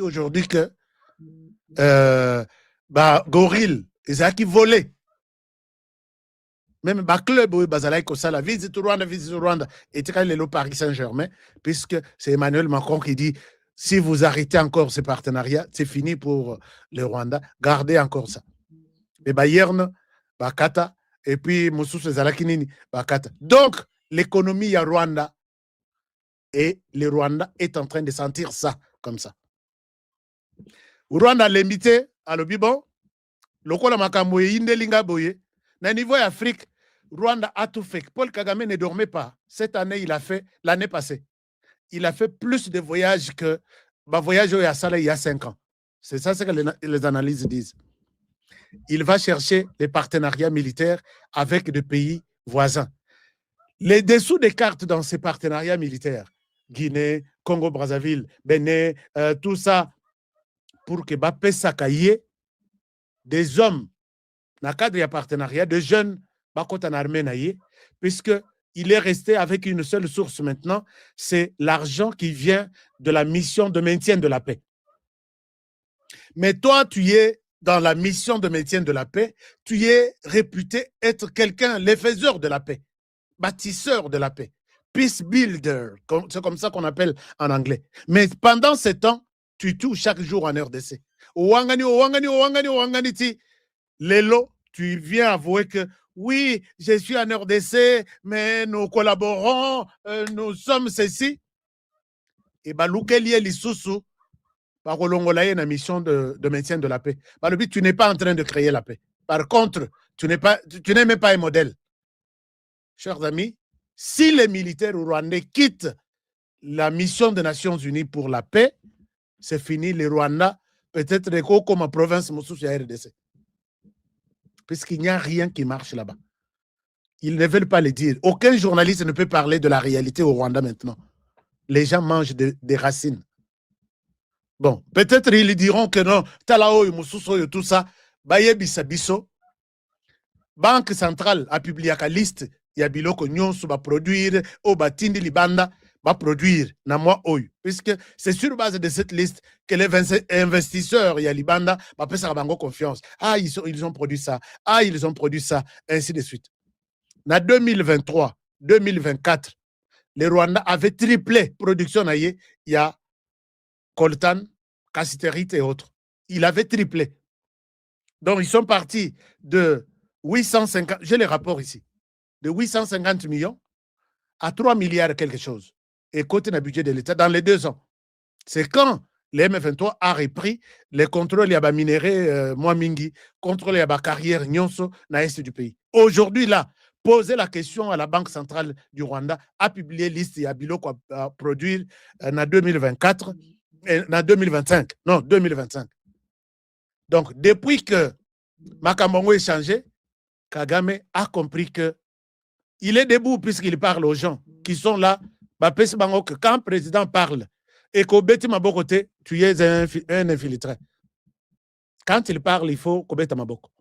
Aujourd'hui que Gorille, ils ont qui volé. Même le club où Bazalaï Kosala visite Rwanda, et le Paris Saint-Germain, puisque c'est Emmanuel Macron qui dit si vous arrêtez encore ce partenariat, c'est fini pour le Rwanda, gardez encore ça. Et Bayern, Bakata, et puis Moussous Zalakinini, Bakata. Donc, l'économie à Rwanda, et le Rwanda est en train de sentir ça comme ça. Rwanda limité à l'Obibon, le Kola Makamboye, Indelinga Boye, na niveau Afrique, Rwanda a tout fait. Paul Kagame ne dormait pas. Cette année, il a fait, l'année passée, il a fait plus de voyages que voyage il y a 5 ans. C'est ça ce que les analyses disent. Il va chercher les partenariats militaires avec des pays voisins. Les dessous des cartes dans ces partenariats militaires, Guinée, Congo-Brazzaville, Bénin, tout ça, pour que Bappé Sakaye, des hommes, dans le cadre de partenariat, de jeunes, en armée, puisqu'il est resté avec une seule source maintenant, c'est l'argent qui vient de la mission de maintien de la paix. Mais toi, tu es dans la mission de maintien de la paix, tu es réputé être quelqu'un, le faiseur de la paix, bâtisseur de la paix, peace builder, c'est comme ça qu'on appelle en anglais. Mais pendant ce temps, tu touches chaque jour en RDC. Lélo, tu viens avouer que oui, je suis en RDC, mais nous collaborons, nous sommes ceci. Et Baloukelie Lissoussou, par Olongolaye, la mission de maintien de la paix. Par le but, tu n'es pas en train de créer la paix. Par contre, tu n'es même pas un modèle. Chers amis, si les militaires rwandais quittent la mission des Nations Unies pour la paix, c'est fini, les Rwandais, peut-être comme en province Moussous et RDC. Puisqu'il n'y a rien qui marche là-bas. Ils ne veulent pas le dire. Aucun journaliste ne peut parler de la réalité au Rwanda maintenant. Les gens mangent des racines. Bon, peut-être ils diront que non, Talao, Moussousso, tout ça, Baye Bisabiso, Banque centrale a publié la liste, il y a biloko nyonso va produire, au batindi libanda va produire, na moi oyo. Puisque c'est sur base de cette liste que les investisseurs, il y a libanda, va faire bango confiance. Ah, ils ont produit ça. Ah, ils ont produit ça, ainsi de suite. En 2023, 2024, les Rwandais avaient triplé production, il y a coltan, cassiterite et autres. Il avait triplé. Donc, ils sont partis de 850, j'ai les rapports ici, de 850 millions à 3 milliards quelque chose. Et côté le budget de l'État dans les 2 ans. C'est quand les M23 a repris les contrôles à minéraux, Mwamingi, contrôle à carrière Nyonso, dans l'est du pays. Aujourd'hui, là, poser la question à la Banque centrale du Rwanda, a publié liste et a biloko à produire en 2024, en 2025. Non, 2025. Donc, depuis que Makambo est changé, Kagame a compris que il est debout puisqu'il parle aux gens qui sont là. Que quand le président parle et qu'au bêti Mabokote, tu es un infiltré. Quand il parle, il faut qu'au bêti Maboko.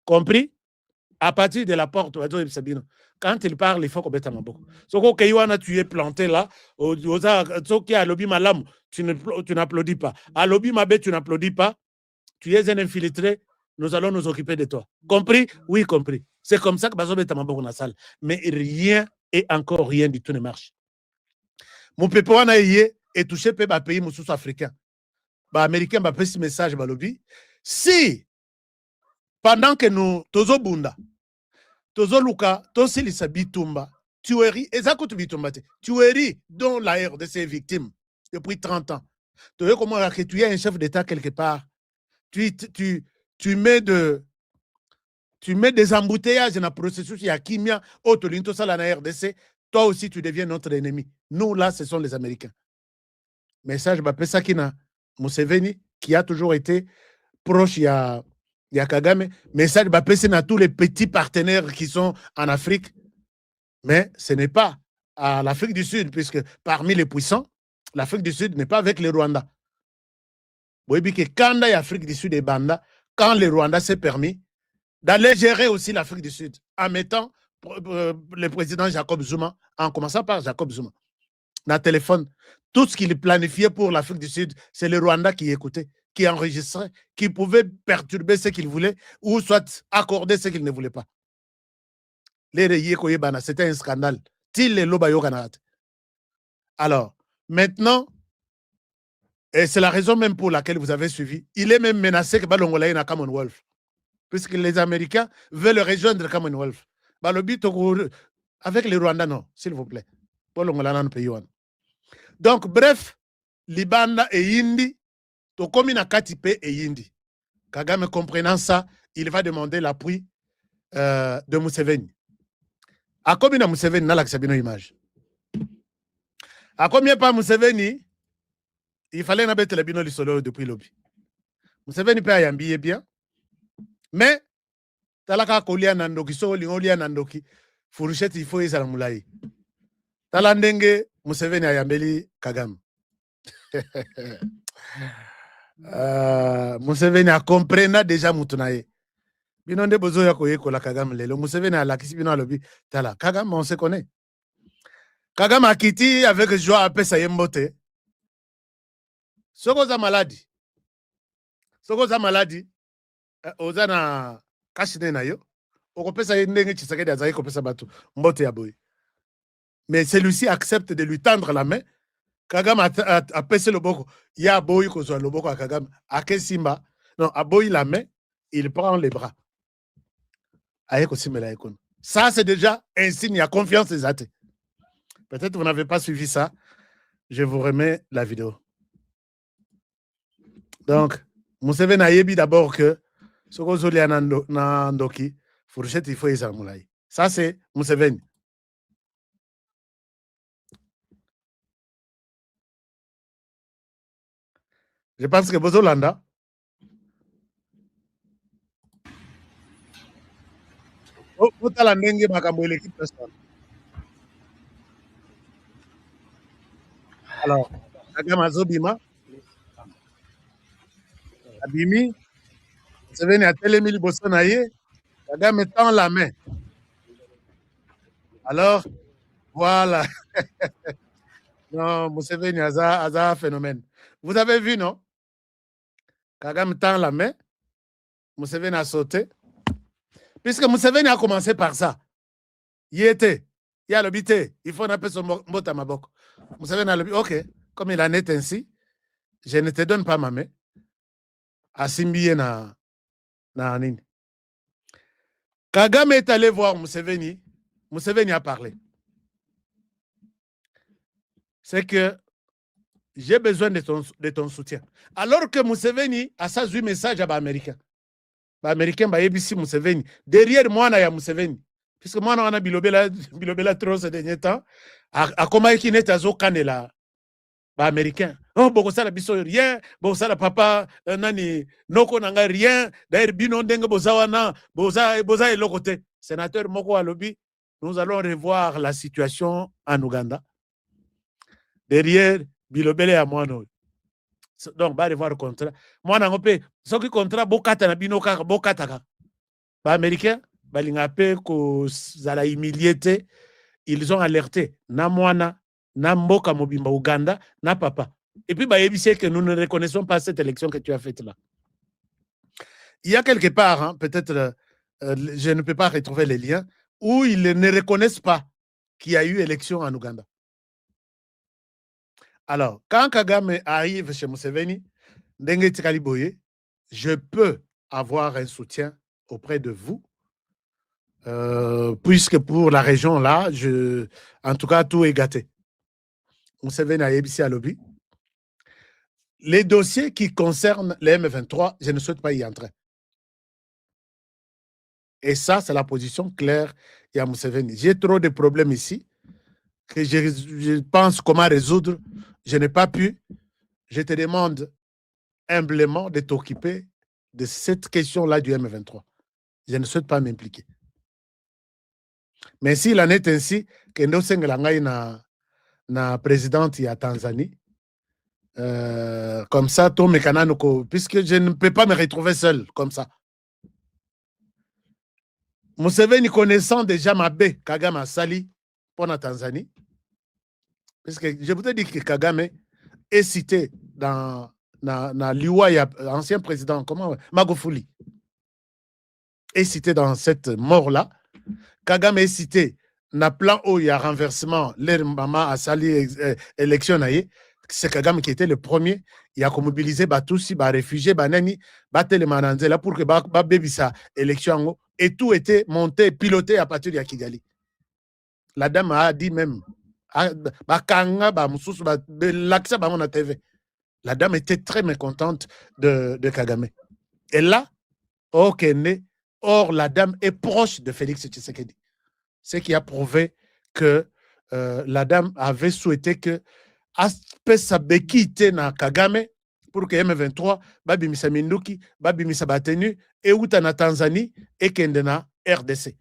Compris? À partir de la porte, quand il parle, il faut qu'au bêti Maboko. So que tu es planté là, qui a lobby malam, tu n'applaudis pas. À lobby mabé, tu n'applaudis pas. Tu es un infiltré. Nous allons nous occuper de toi. Compris? Oui, compris. C'est comme ça que Bazo bêti Maboko na salle. Mais rien et encore rien du tout ne marche. Mon peuple est touché par les pays africains. Les Américains ont fait ce message. Si, pendant que nous, Tozo Bunda, Tozo Luka, Tosi Bitumba, tuerie, tuerie dont la RDC est victime depuis 30 ans. Tu vois comment tu es un chef d'État quelque part. Tu mets des embouteillages dans le processus. Il y a Kimia, Otolinto Sala na RDC. Toi aussi, tu deviens notre ennemi. Nous, là, ce sont les Américains. Message, Pesakina Museveni, qui a toujours été proche, il y a Kagame. Message, à tous les petits partenaires qui sont en Afrique. Mais ce n'est pas à l'Afrique du Sud, puisque parmi les puissants, l'Afrique du Sud n'est pas avec les Rwandais. Vous voyez que quand il y a l'Afrique du Sud et Banda, quand les Rwandais s'est permis d'aller gérer aussi l'Afrique du Sud, en mettant le président Jacob Zuma, en commençant par Jacob Zuma. na téléphone. Tout ce qu'il planifiait pour l'Afrique du Sud, c'est le Rwanda qui écoutait, qui enregistrait, qui pouvait perturber ce qu'il voulait ou soit accorder ce qu'il ne voulait pas. C'était un scandale. Alors, maintenant, et c'est la raison même pour laquelle vous avez suivi, il est même menacé que Balongola ait un Commonwealth. Puisque les Américains veulent rejoindre le Commonwealth. Avec les Rwandais, non, s'il vous plaît. Donc, bref, Libanda et Indi, Tokomi na Katipe et Indi. Kagame comprenant ça, il va demander l'appui de Museveni. A combien de Museveni n'a l'accepté image? A combien pas Museveni, il fallait n'abattre le bino solo depuis lobby. Museveni peut y ambiller bien, mais talaka kolia nandoki, so lingolia nandoki, furusheti il faut yesa mulai. Talandenge Museveni ayambeli Kagame. Museveni a compris déjà mutunaye. Bino nde bozo ya koyeko la Kagame lelo. Museveni a lakisi bino alobi tala Kagame on se connaît. Kagame a quitté avec joie à pesa yembote. Soko za maladi. Soko za maladi. Oza na kashine na yo. Oko pesa ndenge Tshisekedi azali ko pesa batu mbote ya boy. Mais celui-ci accepte de lui tendre la main. Kagame a pesé le boko. Il y a boy ko zo le boko à Kagame. A Simba. Non, a boy la main, il prend les bras. Ça, c'est déjà un signe, il y a confiance des athées. Peut-être que vous n'avez pas suivi ça. Je vous remets la vidéo. Donc, Museveni a dit d'abord que ce que vous avez Nandoki, Fourchette, il faut y aller. Ça, c'est Museveni. Je pense que Bozolanda. Alors, Kagame Azobima, Abimi, Museveni a télémil Bossonaye, Kagame tend la main. Alors, voilà. Non, Museveni a un phénomène. Vous avez vu, non? Kagame tend la main, Museveni a sauté. Puisque Museveni a commencé par ça. Il était, il y a l'habité, il faut appeler son mot à ma boque. Museveni a l'habité, ok, comme il en est ainsi, je ne te donne pas ma main. Asimbiye na nini. Kagame est allé voir Museveni. Museveni a parlé. C'est que j'ai besoin de ton soutien. Alors que Museveni a ça un message à l'Américain. L'Américain va ébissi Museveni. Derrière moi, il y a Museveni. Puisque moi, on a bilobela trop ces derniers temps. A comment il n'est pas au canela. Américain. Oh, bon, ça la biso rien. Bon, ça la papa, nani, noko nanga rien. D'ailleurs, bino dengue bozawana, boza et l'autre. Sénateur Moko Alobi, nous allons revoir la situation en Ouganda. Derrière, bilobele à moi, non. Donc, va revoir le contrat. Moi, on a un ce qui contrat, bokata na bino kaka, bokata ka. Ba américain, balingape ko zala humilié. Ils ont alerté na mwana, na mboka mobimba Ouganda, na papa. Et puis, bah, que nous ne reconnaissons pas cette élection que tu as faite là. Il y a quelque part, hein, peut-être, je ne peux pas retrouver les liens, où ils ne reconnaissent pas qu'il y a eu élection en Ouganda. Alors, quand Kagame arrive chez Museveni, Ndenge Tikali Boye, je peux avoir un soutien auprès de vous, puisque pour la région là, en tout cas, tout est gâté. Museveni a ici à lobby. Les dossiers qui concernent les M23, je ne souhaite pas y entrer. Et ça, c'est la position claire de Museveni. J'ai trop de problèmes ici que je pense comment résoudre. Je n'ai pas pu. Je te demande humblement de t'occuper de cette question-là du M23. Je ne souhaite pas m'impliquer. Mais s'il en est ainsi, que nous sommes na présidente ya Tanzanie, comme ça, tout mécanano, puisque je ne peux pas me retrouver seul comme ça. Museveni connaissant déjà Mabé Kagame Sali pour la Tanzanie, Parce que je voudrais dire que Kagame est cité dans l'IWA, ancien président, comment Magufuli est cité dans cette mort-là. Kagame est cité dans le plan où il y a renversement, l'air maman a sali élection. C'est Kagame qui était le premier. Il a mobilisé tous les réfugiés, les là pour que baby sa élection. Et tout était monté, piloté à partir de Kigali. La dame a dit même, la dame était très mécontente de Kagame. Et là, or, la dame est proche de Félix Tshisekedi. Ce qui a prouvé que la dame avait souhaité que Aspesa Bekite na Kagame pour que M23 babimisa Minduki, babimisa Batenu, et outa na Tanzanie et kende na RDC.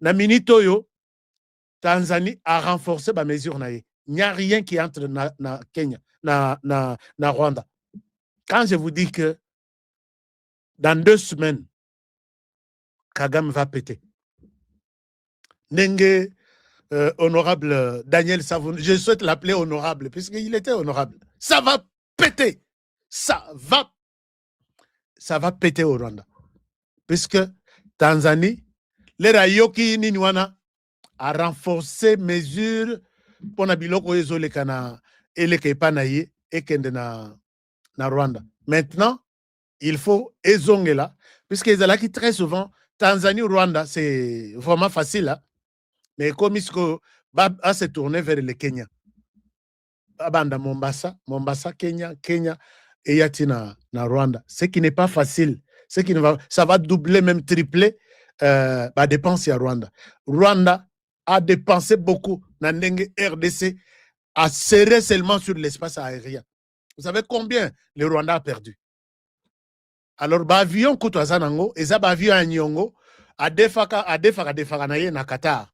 Na minitoyo, Tanzanie a renforcé ba mesure na ye. Il n'y a rien qui entre na Kenya, na Rwanda. Quand je vous dis que dans 2 semaines, Kagame va péter. Nenge, honorable Daniel Savoun, je souhaite l'appeler honorable, puisqu'il était honorable. Ça va péter. Ça va péter au Rwanda. Puisque Tanzanie, les Rayoki Ninwana a renforcé mesures pour na biloko ezoleka na eleke epanaye ekende na Rwanda. Maintenant, il faut ezongela, puisque ezalaki très souvent Tanzanie ou Rwanda, c'est vraiment facile, hein? Mais comme il va se tourner vers le Kenya. Abanda Mombasa, Kenya, et Yatina na Rwanda. Ce qui n'est pas facile. Ça va doubler, même tripler la dépense à Rwanda. Rwanda a dépensé beaucoup dans RDC, a serré seulement sur l'espace aérien. Vous savez combien le Rwanda a perdu? Alors, l'avion Koutouazanango, et ça, l'avion à Nyongo, a defaka na Qatar,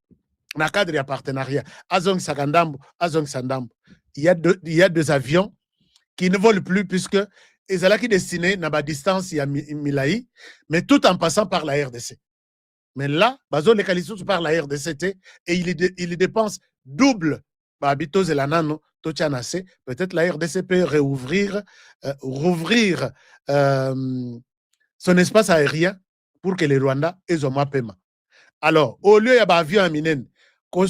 na cadre de partenariat. Azong Sakandambo, Azong Sandambo. Il y a 2 avions qui ne volent plus puisque ils sont destinés à la distance à Milaï, mais tout en passant par la RDC. Mais là, Bazo les qualités par la RDC et il dépense double. Peut-être la RDC peut rouvrir son espace aérien pour que les Rwandais aient un paiement. Alors, au lieu de avion à Minen, on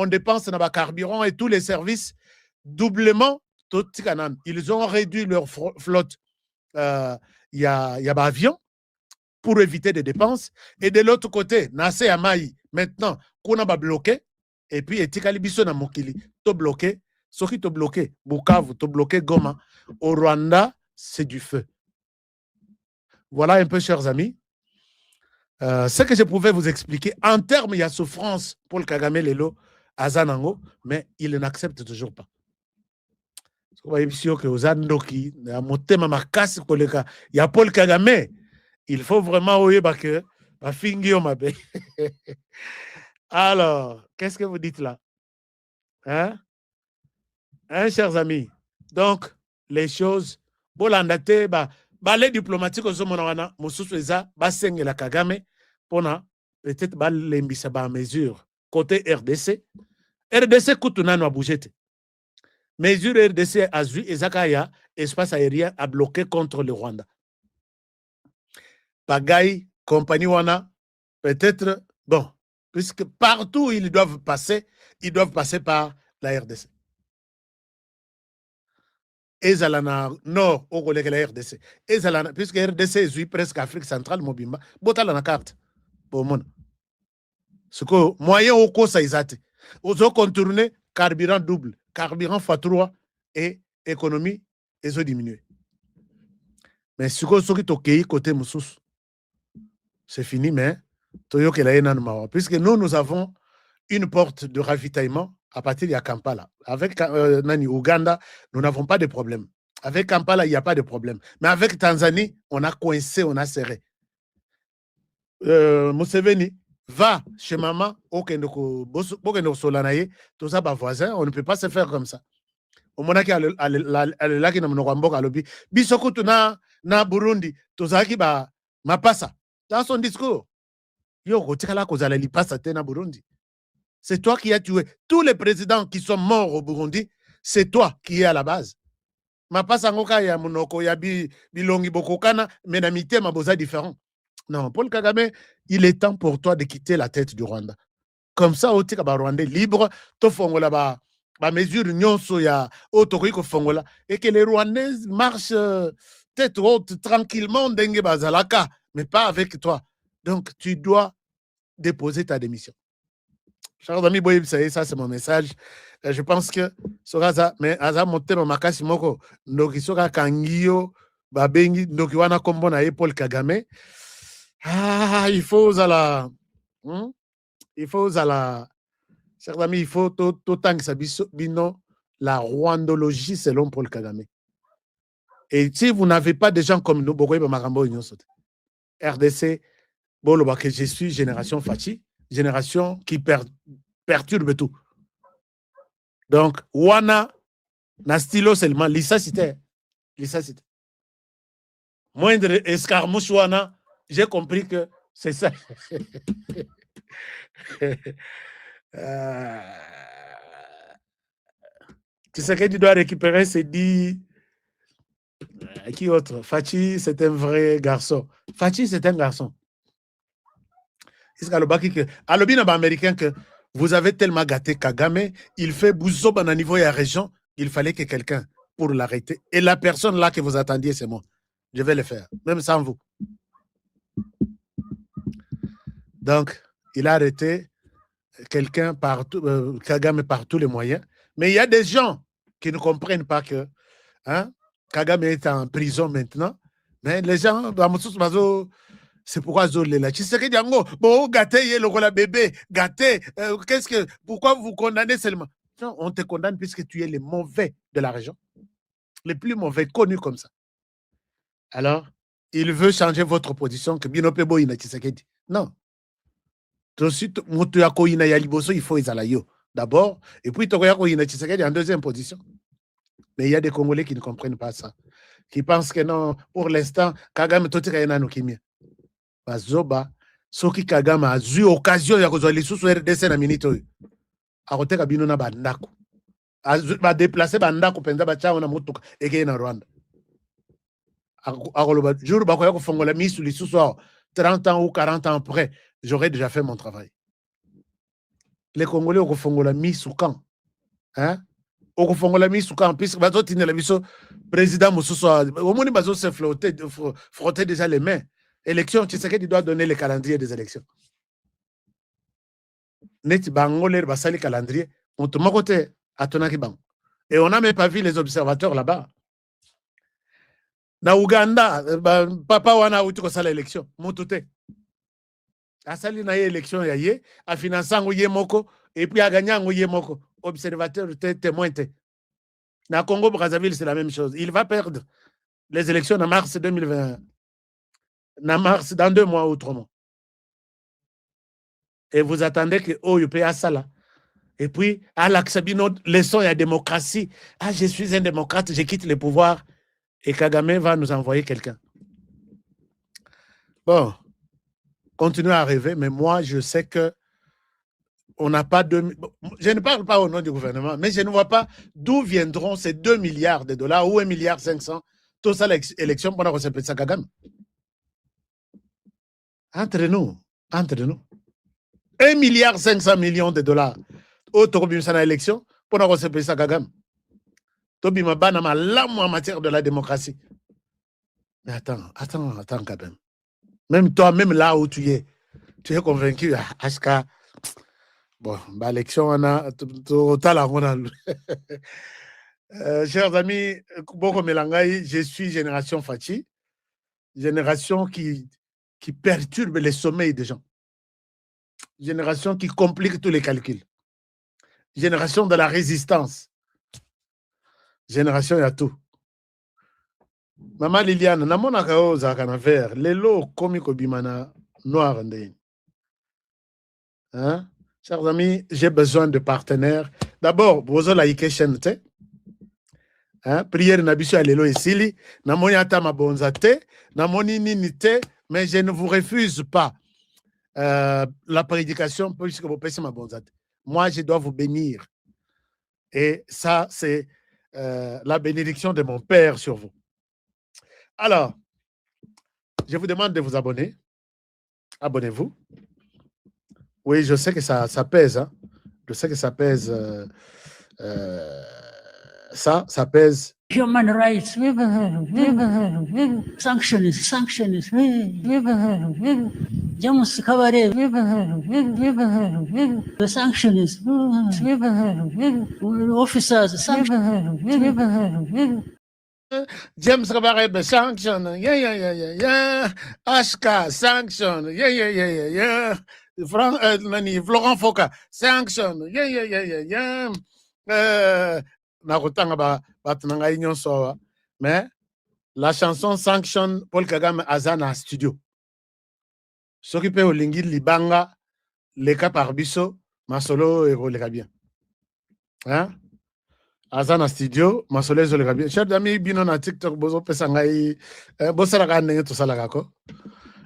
dépense dans le carburant et tous les services doublement. Ils ont réduit leur flotte. Il y a avion pour éviter des dépenses. Et de l'autre côté, Nase Amaï, maintenant, qu'on a bloqué, et puis Etikali Biso na Mokili, to bloqué, ce qui to bloqué, Bukavu, to bloqué Goma. Au Rwanda, c'est du feu. Voilà un peu, chers amis, ce que je pouvais vous expliquer. En termes, il y a souffrance pour le Kagame Lelo à Zanango, mais il n'accepte toujours pas. Il y a Paul Kagame. Il faut vraiment que alors, qu'est-ce que vous dites là? Hein, chers amis? Donc, les choses, les diplomatiques au Zomonana, Moussousouza, Baseng et la Kagame, pona peut-être lembisa ba mesure côté RDC. RDC Koutunano a bougé. Mesure RDC a vu et Zakaya, espace aérien a bloqué contre le Rwanda. Pagaille, compagnie Wana, peut-être, bon, puisque partout ils doivent passer par la RDC. Ezalana nord au collègue de la RDC. Ezalana, puisque RDC est presque Afrique centrale, Mobimba, botala na carte. Pour moi. Ce que moyen au cours ça isate. Aux autres contourner, carburant double, carburant x3 et économie, ils ont diminué. Mais ce que tu as côté Moussous, c'est fini, mais puisque nous avons une porte de ravitaillement à partir de Kampala. Avec Ouganda, nous n'avons pas de problème. Avec Kampala, il n'y a pas de problème. Mais avec Tanzanie, on a coincé, on a serré. Museveni va chez maman, au Solanaye, tout ça, voisin, on ne peut pas se faire comme ça. Au moment qui a là qui n'a lobi, bisokutu na Burundi, tout ça qui ba mapasa. Dans son discours, yo kotikala kozala lipasa te na Burundi. C'est toi qui as tué. Tous les présidents qui sont morts au Burundi, c'est toi qui es à la base. Mapasangoka ya munoko ya bilongi bokokana, menamité maboza différent. Non, Paul Kagame, il est temps pour toi de quitter la tête du Rwanda. Comme ça, au tika ba Rwandais libre, to fongola ba mesure nyonso ya otokoiko fongola, et que les Rwandais marchent tête haute tranquillement dengue bazalaka, mais pas avec toi. Donc tu dois déposer ta démission. Chers amis, ça c'est mon message. Je pense que Soraza, mais Aza Motema Makasi Moko, Ndoki Soka Kangio, Babengi, Ndoki Wana Kombo na Paul Kagame. Ah, il faut Zala. Il faut Zala. Chers amis, il faut autant que ça bino la rwandologie selon Paul Kagame. Et si vous n'avez pas des gens comme nous, RDC, que je suis génération Fachi, génération qui perturbe tout. Donc, Wana, na stylo seulement, Lisa Cité. Moindre escarmouche Wana, j'ai compris que c'est ça. Tu sais que tu dois récupérer, c'est dit. Qui autre? Fachi, c'est un vrai garçon. Fachi, c'est un garçon. Alobina américain que vous avez tellement gâté Kagame, il fait bousso à niveau et à région, il fallait que quelqu'un pour l'arrêter. Et la personne là que vous attendiez, c'est moi. Je vais le faire, même sans vous. Donc, il a arrêté quelqu'un partout, Kagame par tous les moyens. Mais il y a des gens qui ne comprennent pas que Kagame est en prison maintenant. Mais les gens, c'est pourquoi Zolé là. Tu sais que Diango, bon, gâté, le bébé, gâté. Pourquoi vous condamnez seulement? Non, on te condamne puisque tu es le mauvais de la région. Les plus mauvais, connus comme ça. Alors, il veut changer votre position que Binopebo ina Tshisekedi. Non. Ensuite, il faut Izalayo. D'abord, et puis Togoyako ina Tshisekedi en deuxième position. Mais il y a des Congolais qui ne comprennent pas ça. Qui pensent que non, pour l'instant, Kagame Totika Yana Nukimia. Bazoba, Soki Kagame a eu occasion de kozwa lisusu RDC na minute oyo. Akoteka bino na bandako. Ba déplacer bandako penza ba chao na mutuka eke na Rwanda. Akoloba jour ba koya ko fongola misu lisusu 30 ans ou 40 ans après, j'aurais déjà fait mon travail. Les Congolais ko fongola misu quand? Hein? Oko fongola misu quand puisque bazo tinela biso président Mosusu au moins bazo se frotter déjà les mains. Élection, tu sais qu'il doit donner le calendrier des élections. Net bangolé basali calendrier, on te moque côté à Tonaki Bang. Et on n'a même pas vu les observateurs là-bas. Na Ouganda, papa wana outi ko sala élection, moutouté. A sali na élection ya yé, a finançant ou moko, et puis a gagnant ou moko. Observateur, témoin. Na Congo Brazzaville, c'est la même chose. Il va perdre les élections en mars 2021. Mars, dans 2 mois ou 3 mois. Et vous attendez que oh, il paye à ça là. Et puis, à l'Axabino, leçon et la démocratie. Ah, je suis un démocrate, je quitte le pouvoir. Et Kagame va nous envoyer quelqu'un. Bon, continuez à rêver, mais moi, je sais que on n'a pas de... Je ne parle pas au nom du gouvernement, mais je ne vois pas d'où viendront ces 2 milliards de dollars ou 1,5 milliard. Tout ça, l'élection pour recevoir ça Kagame. Entre nous. 1,5 milliard de dollars. Autre à l'élection pour recevoir ça Kagame. Tobi Mabana en matière de la démocratie. Mais attends quand même. Même toi, même là où tu es convaincu, HK. Bon, l'élection, on a total. Chers amis, Boko Melangai, je suis génération Fachi, génération qui perturbe les sommeils des gens, génération qui complique tous les calculs, génération de la résistance, génération y a tout. Maman Liliane, namona kao zakana vert, lelo komi ko bimana noir ndeni. Hein? Chers amis, j'ai besoin de partenaires. D'abord, bozo la ike chaîne te. Hein? Prière nabiso ya lelo esili, namoni ata mabonza te, namoni nini te, mais je ne vous refuse pas la prédication puisque vous pèsez mabonza te. moi, je dois vous bénir. Et ça, c'est la bénédiction de mon Père sur vous. Alors, je vous demande de vous abonner. Abonnez-vous. Oui, je sais que ça pèse. Hein. Je sais que ça pèse. Ça pèse. Human rights, sanctions, James Kabare, the sanctions, officers, James Kabare, sanction, yeah. HK, sanction, yeah. Florent Foka, sanction, yeah. Mais la chanson Sanction Paul Kagame Azana studio. S'occuper au lingi libanga les cas par biso masolo et les bien. Hein? Azana studio masolo et les bien. Chers amis bino na TikTok bozo pesangai bosala ka ndenge to sala kako.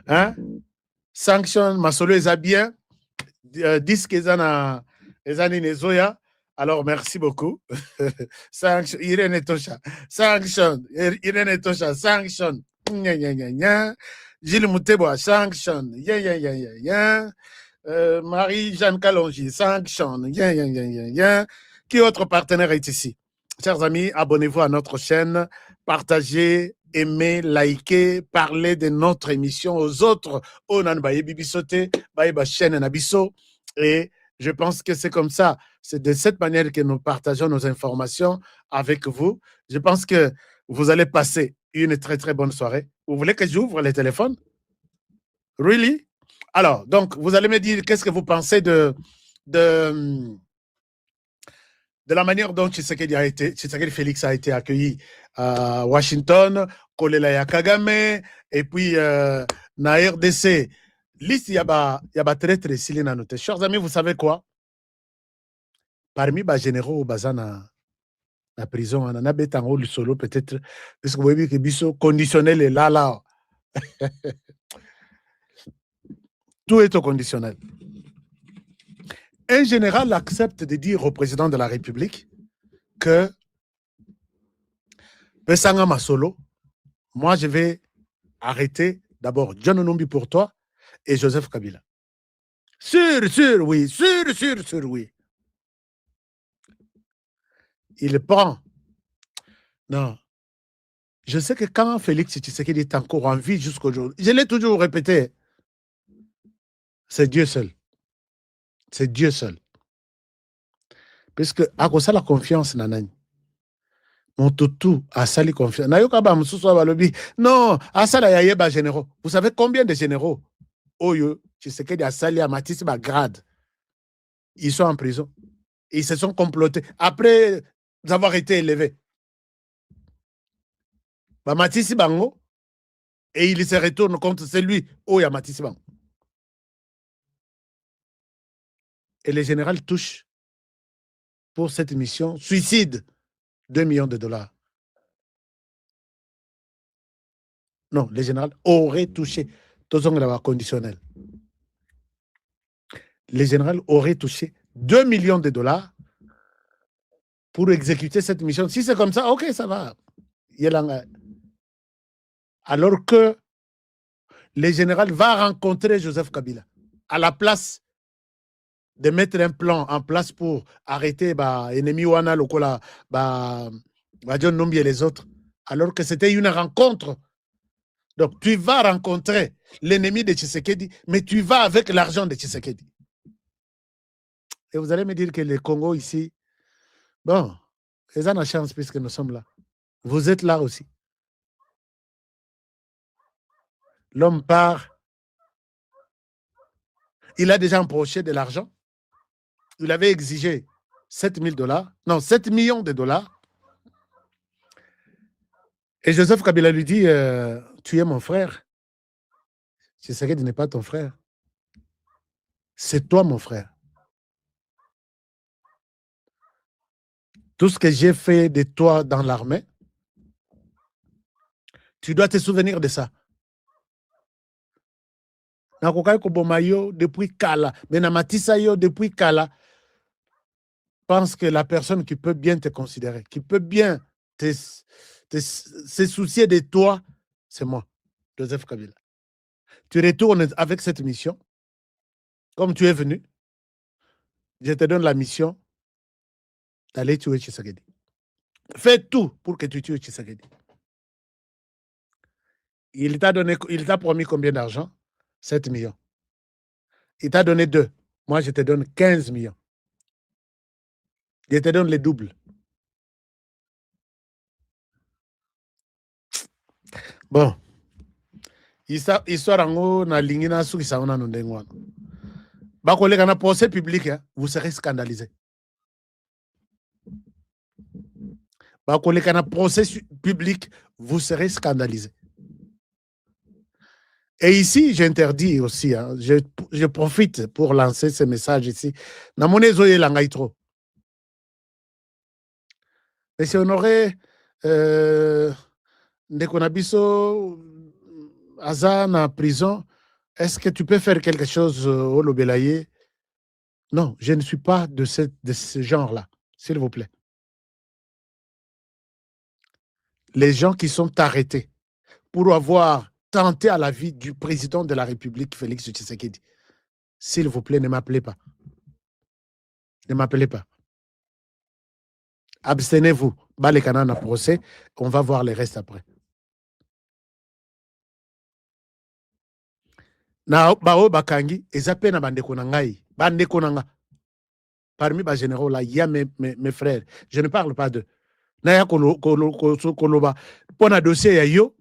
Hein? Sanction masolo est bien. Disque ezana ezani nezoya. Alors, merci beaucoup. Sanction, Irene Tosha. Sanction, Irene Tosha. Sanction. Gilles Mouteboa. Sanction. Marie-Jeanne Kalonji. Sanction. Qui autre partenaire est ici? Chers amis, abonnez-vous à notre chaîne. Partagez, aimez, likez, parlez de notre émission aux autres. Onan Baye Bibisote, Baye Chaîne Nabiso. Et je pense que c'est comme ça. C'est de cette manière que nous partageons nos informations avec vous. Je pense que vous allez passer une très, très bonne soirée. Vous voulez que j'ouvre les téléphones? Really? Alors, donc, vous allez me dire qu'est-ce que vous pensez de la manière dont Tshisekedi Félix a été accueilli à Washington, Kolela Kagame, et puis na RDC. Liste, il y a très, très silé na note. Chers amis, vous savez quoi? Parmi les généraux au bazan la prison, on a betango le solo peut-être parce que vous voyez que biso conditionnel est là. Tout est au conditionnel. Un général accepte de dire au président de la République que Pesanga Masolo, moi je vais arrêter d'abord John Numbi pour toi et Joseph Kabila. Sûr, oui. Il prend. Non. Je sais que quand Félix Tshisekedi est encore en vie jusqu'aujourd'hui, je l'ai toujours répété, c'est Dieu seul. C'est Dieu seul. Parce que à cause de la confiance, nanani. Mon toutou a sali confiance. Non, à ça la yeba généraux. Vous savez combien de généraux Oyo Tshisekedi a sali à Matisse grade. Ils sont en prison. Ils se sont complotés après avoir été élevés. Matisse Bango, et il se retourne contre celui Oya Matisse Bango. Et le général touche pour cette mission suicide 2 millions de dollars. Non, le général aurait touché tout ce conditionnel. Le général aurait touché 2 millions de dollars pour exécuter cette mission. Si c'est comme ça, ok, ça va. Alors que le général va rencontrer Joseph Kabila à la place de mettre un plan en place pour arrêter l'ennemi Wana, Lokola, John Numbi et les autres, alors que c'était une rencontre. Donc, tu vas rencontrer l'ennemi de Tshisekedi, mais tu vas avec l'argent de Tshisekedi. Et vous allez me dire que le Congo ici, bon, ils ont la chance puisque nous sommes là. Vous êtes là aussi. L'homme part. Il a déjà empoché de l'argent. Il avait exigé 7 millions de dollars. Et Joseph Kabila lui dit, tu es mon frère. Tshisekedi n'est pas ton frère. C'est toi mon frère. Tout ce que j'ai fait de toi dans l'armée, tu dois te souvenir de ça. Nakokai kobomayo depuis Kala, mais namatisa yo depuis Kala. pense que la personne qui peut bien te considérer, qui peut bien se soucier de toi, c'est moi, Joseph Kabila. Tu retournes avec cette mission, comme tu es venu, je te donne la mission d'aller tuer Tshisekedi. Fais tout pour que tu tues Tshisekedi. Il t'a promis combien d'argent? 7 millions. Il t'a donné 2. Moi, je te donne 15 millions. Je te donne le double. Bon. Histoire yango na lingi na suki sauna no ndenge wana. Bakoleka na procès public, hein, vous serez scandalisé. Bakoleka na procès public, vous serez scandalisé. Et ici, j'interdis aussi, hein, je profite pour lancer ce message ici. Na monezo ye langai trop. Monsieur Honoré, ndeko na biso aza na prison, est-ce que tu peux faire quelque chose au Lobelaye? Non, je ne suis pas de ce genre-là, s'il vous plaît. Les gens qui sont arrêtés pour avoir tenté à la vie du président de la République, Félix Tshisekedi, s'il vous plaît, ne m'appelez pas. Ne m'appelez pas. Abstenez-vous. Balekana na procès, on va voir le reste après. Na bao bakangi, ezape na bandeko na ngai, bandeko na nga. Parmi les généraux là, il y a mes frères. Je ne parle pas d'eux. Naya koloba. Pour un dossier ya yo,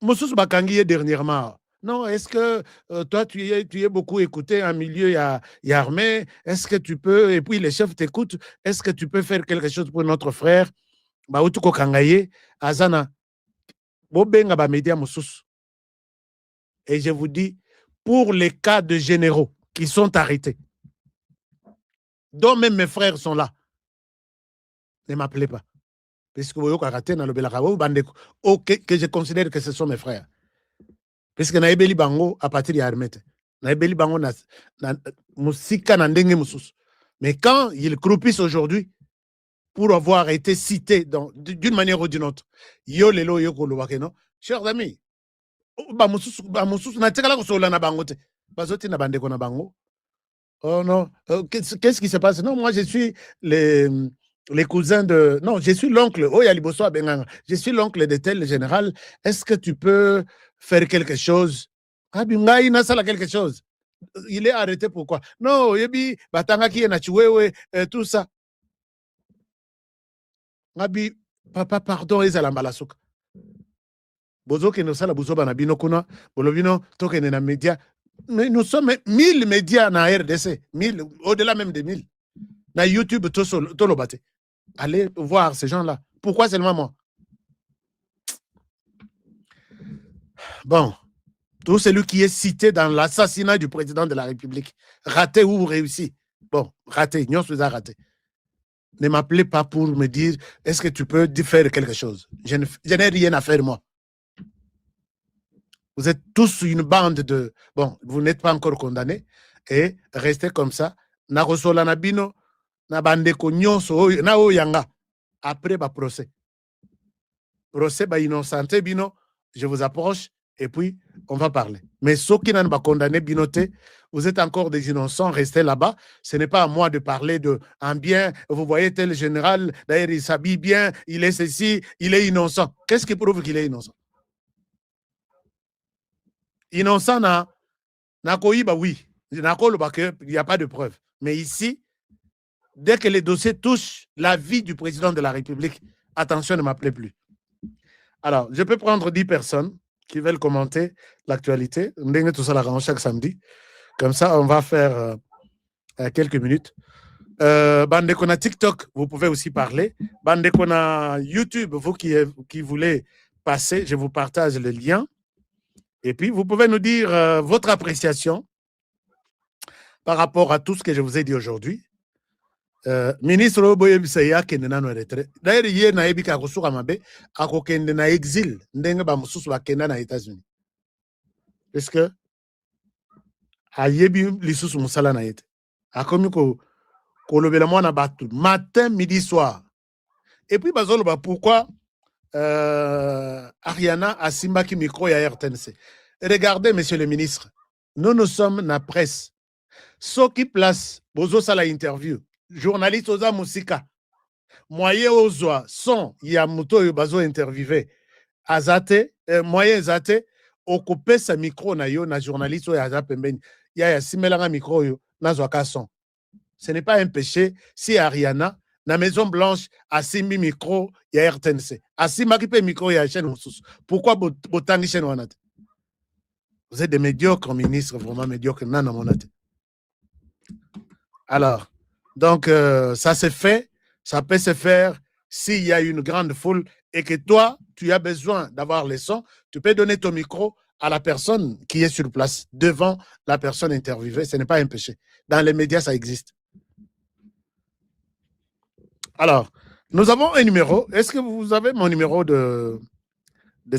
Moussous bakangi dernièrement. Non, est-ce que toi, tu es beaucoup écouté en milieu y a armé? Est-ce que tu peux, et puis les chefs t'écoutent, est-ce que tu peux faire quelque chose pour notre frère? Baoutuko kangaye, azana, bobenga ba média Moussous. Et je vous dis, pour les cas de généraux qui sont arrêtés, dont même mes frères sont là, ne m'appelez pas. Parce que vous que je considère que ce sont mes frères. Parce que naebeli bango à partir de Armete. Naebeli bango na musika na ndenge mususu. Mais quand ils croupissent aujourd'hui pour avoir été cités d'une manière ou d'une autre, yo lelo yo kolobake non. Chers amis, ba mususu na tekala ko sola na bango te. Bazoti na bandeko na bango. Oh non, qu'est-ce qui se passe? Non, moi je suis les cousins de... Non, je suis l'oncle. Oh, Yaliboso Abenganga. Je suis l'oncle de tel général. Est-ce que tu peux faire quelque chose? Ah, Bingaï Nasala quelque chose. Il est arrêté pourquoi? Non, Yebi, Batanga qui est Nachuewe, tout ça. Abi, papa, pardon, Ezalambalasouk. Bozo ke no sala buzo bana bino kuna, bolobino toke na média. Mais nous sommes 1000 médias na RDC, 1000, au-delà même de 1000. Na YouTube, tout le bâté. Allez voir ces gens-là. Pourquoi seulement moi? Bon, tout celui qui est cité dans l'assassinat du président de la République, raté ou réussi. Bon, raté, non, c'est raté. Ne m'appelez pas pour me dire, est-ce que tu peux faire quelque chose? Je n'ai rien à faire, moi. Vous êtes tous une bande de... Bon, vous n'êtes pas encore condamnés. Et restez comme ça. Na resola na bino, na bandeko nyonso, na oyanga. Après, bah, procès. Procès, bah, innocenté bino, je vous approche et puis on va parler. Mais ceux qui n'ont pas condamné binoté, vous êtes encore des innocents, restez là-bas. Ce n'est pas à moi de parler de un bien. Vous voyez tel général, d'ailleurs, il s'habille bien, il est ceci, il est innocent. Qu'est-ce qui prouve qu'il est innocent? Innocent, na koiba, oui. Il n'y a pas de preuve. Mais ici, dès que les dossiers touchent la vie du président de la République, attention, ne m'appelez plus. Alors, je peux prendre 10 personnes qui veulent commenter l'actualité. Tout ça la chaque samedi. Comme ça, on va faire quelques minutes. Bandekona TikTok, vous pouvez aussi parler. Bandekona YouTube, vous qui voulez passer, je vous partage le lien. Et puis, vous pouvez nous dire votre appréciation par rapport à tout ce que je vous ai dit aujourd'hui. Ministre Oboye Bisaya kende nano retraite. D'ailleurs, hier na ebika kosuka mabe akokende na exil ndenge ba mususu bakenda na États-Unis. Parce que ayebi lisusu musala na yete. Akomi ko kolobela mwana batu matin, midi, soir. Et puis bazoloba pourquoi Ariana a simbaki micro ya RTNC. Regardez, monsieur le ministre, nous sommes na presse. Ceux qui place bozo sala interview, journaliste oza musika, moyen ozwa son ya muto yo bazo interviewé, azate, moyen azate, occuper sa micro na yo na journaliste oyo aza pembeni, ya simelanga micro yo nazwa ka son. Ce n'est pas un péché si Ariana na Maison Blanche a simbi micro ya RTNC. A simbaki pe micro ya chaîne mosusu. Pourquoi botangi chaîne wana te? Vous êtes des médiocres ministres, vraiment médiocres. Non, non, non. Alors, donc, ça se fait, ça peut se faire s'il y a une grande foule et que toi, tu as besoin d'avoir les sons, tu peux donner ton micro à la personne qui est sur place, devant la personne interviewée. Ce n'est pas un péché. Dans les médias, ça existe. Alors, nous avons un numéro. Est-ce que vous avez mon numéro de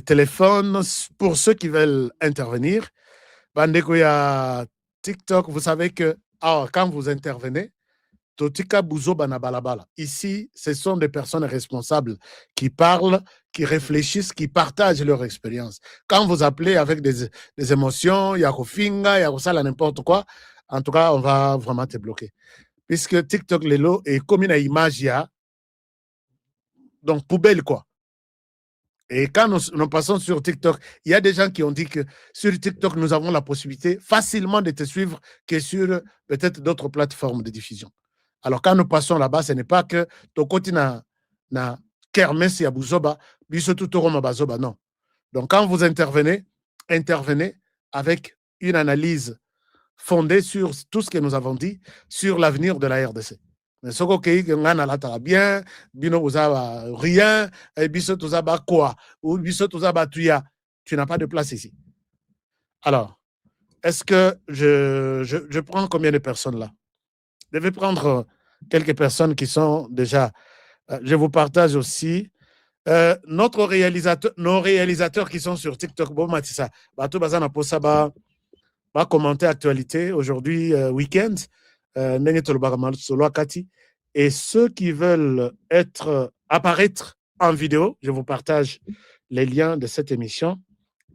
téléphone pour ceux qui veulent intervenir? Bandeko ya TikTok, vous savez que quand vous intervenez, Totika Bouzo Banabalabala. Ici, ce sont des personnes responsables qui parlent, qui réfléchissent, qui partagent leur expérience. Quand vous appelez avec des émotions, Yakofinga, Yakosala, n'importe quoi, en tout cas, on va vraiment te bloquer. Puisque TikTok, Lelo, est comme une image, donc poubelle, quoi. Et quand nous passons sur TikTok, il y a des gens qui ont dit que sur TikTok, nous avons la possibilité facilement de te suivre que sur peut-être d'autres plateformes de diffusion. Alors, quand nous passons là-bas, ce n'est pas que Tokoti na kermesse ya buzoba, bisotu toroma bazoba, non. Donc, quand vous intervenez avec une analyse fondée sur tout ce que nous avons dit sur l'avenir de la RDC. Mais ce que ngana la bien, bino uzaba rien, et biso tuzaba quoi, ou biso tuzaba tuya, tu n'as pas de place ici. Alors, est-ce que je prends combien de personnes là? Je vais prendre quelques personnes qui sont déjà. Je vous partage aussi nos réalisateurs qui sont sur TikTok. Bon, Matissa, Bato Bazana Posaba, va commenter actualité aujourd'hui, week-end. Et ceux qui veulent apparaître en vidéo, je vous partage les liens de cette émission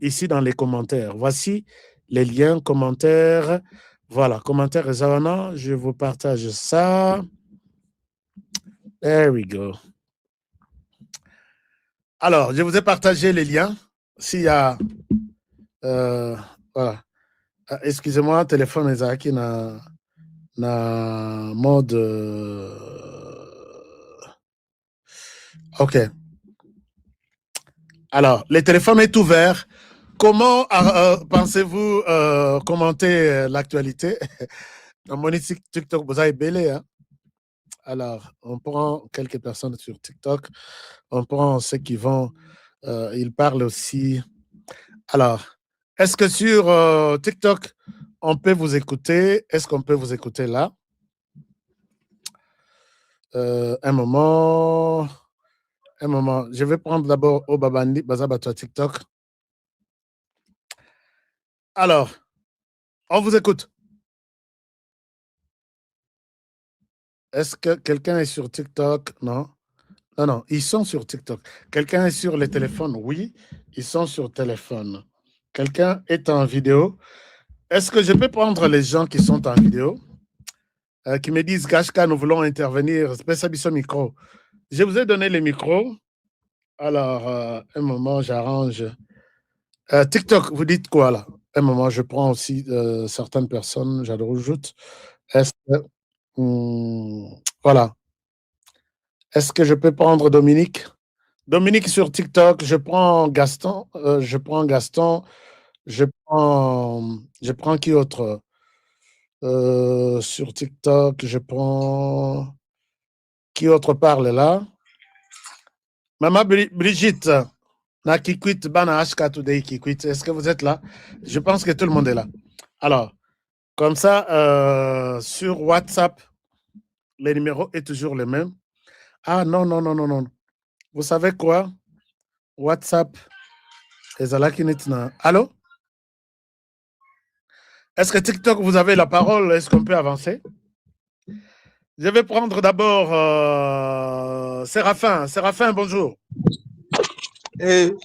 ici dans les commentaires. Voici les liens, commentaires. Voilà, commentaires et Zawana, je vous partage ça. There we go. Alors, je vous ai partagé les liens. S'il y a... voilà. Excusez-moi, téléphone Ezaki na mode... OK. Alors, le téléphone est ouvert. Comment pensez-vous commenter l'actualité? Dans mon TikTok, vous avez belé, hein? Alors, on prend quelques personnes sur TikTok. On prend ceux qui vont... ils parlent aussi... Alors, est-ce que sur TikTok, on peut vous écouter? Est-ce qu'on peut vous écouter là? Un moment. Je vais prendre d'abord Obabandi, Bazabato TikTok. Alors, on vous écoute. Est-ce que quelqu'un est sur TikTok? Non. Non, ils sont sur TikTok. Quelqu'un est sur les téléphones? Oui, ils sont sur téléphone. Quelqu'un est en vidéo? Est-ce que je peux prendre les gens qui sont en vidéo? Qui me disent, Gashka, nous voulons intervenir. Micro. Je vous ai donné les micros. Alors, un moment, j'arrange. TikTok, vous dites quoi là? Un moment, je prends aussi certaines personnes, je rajoute. Est-ce que, voilà. Est-ce que je peux prendre Dominique? Dominique sur TikTok, je prends Gaston. Je prends qui autre? Sur TikTok, je prends... Qui autre parle là? Maman Brigitte, na Kikwit, Bana HK Today Kikwit, est-ce que vous êtes là? Je pense que tout le monde est là. Alors, comme ça, sur WhatsApp, le numéro est toujours le même. Ah non. Vous savez quoi? WhatsApp, allô? Est-ce que TikTok, vous avez la parole? Est-ce qu'on peut avancer? Je vais prendre d'abord Séraphin. Séraphin, bonjour.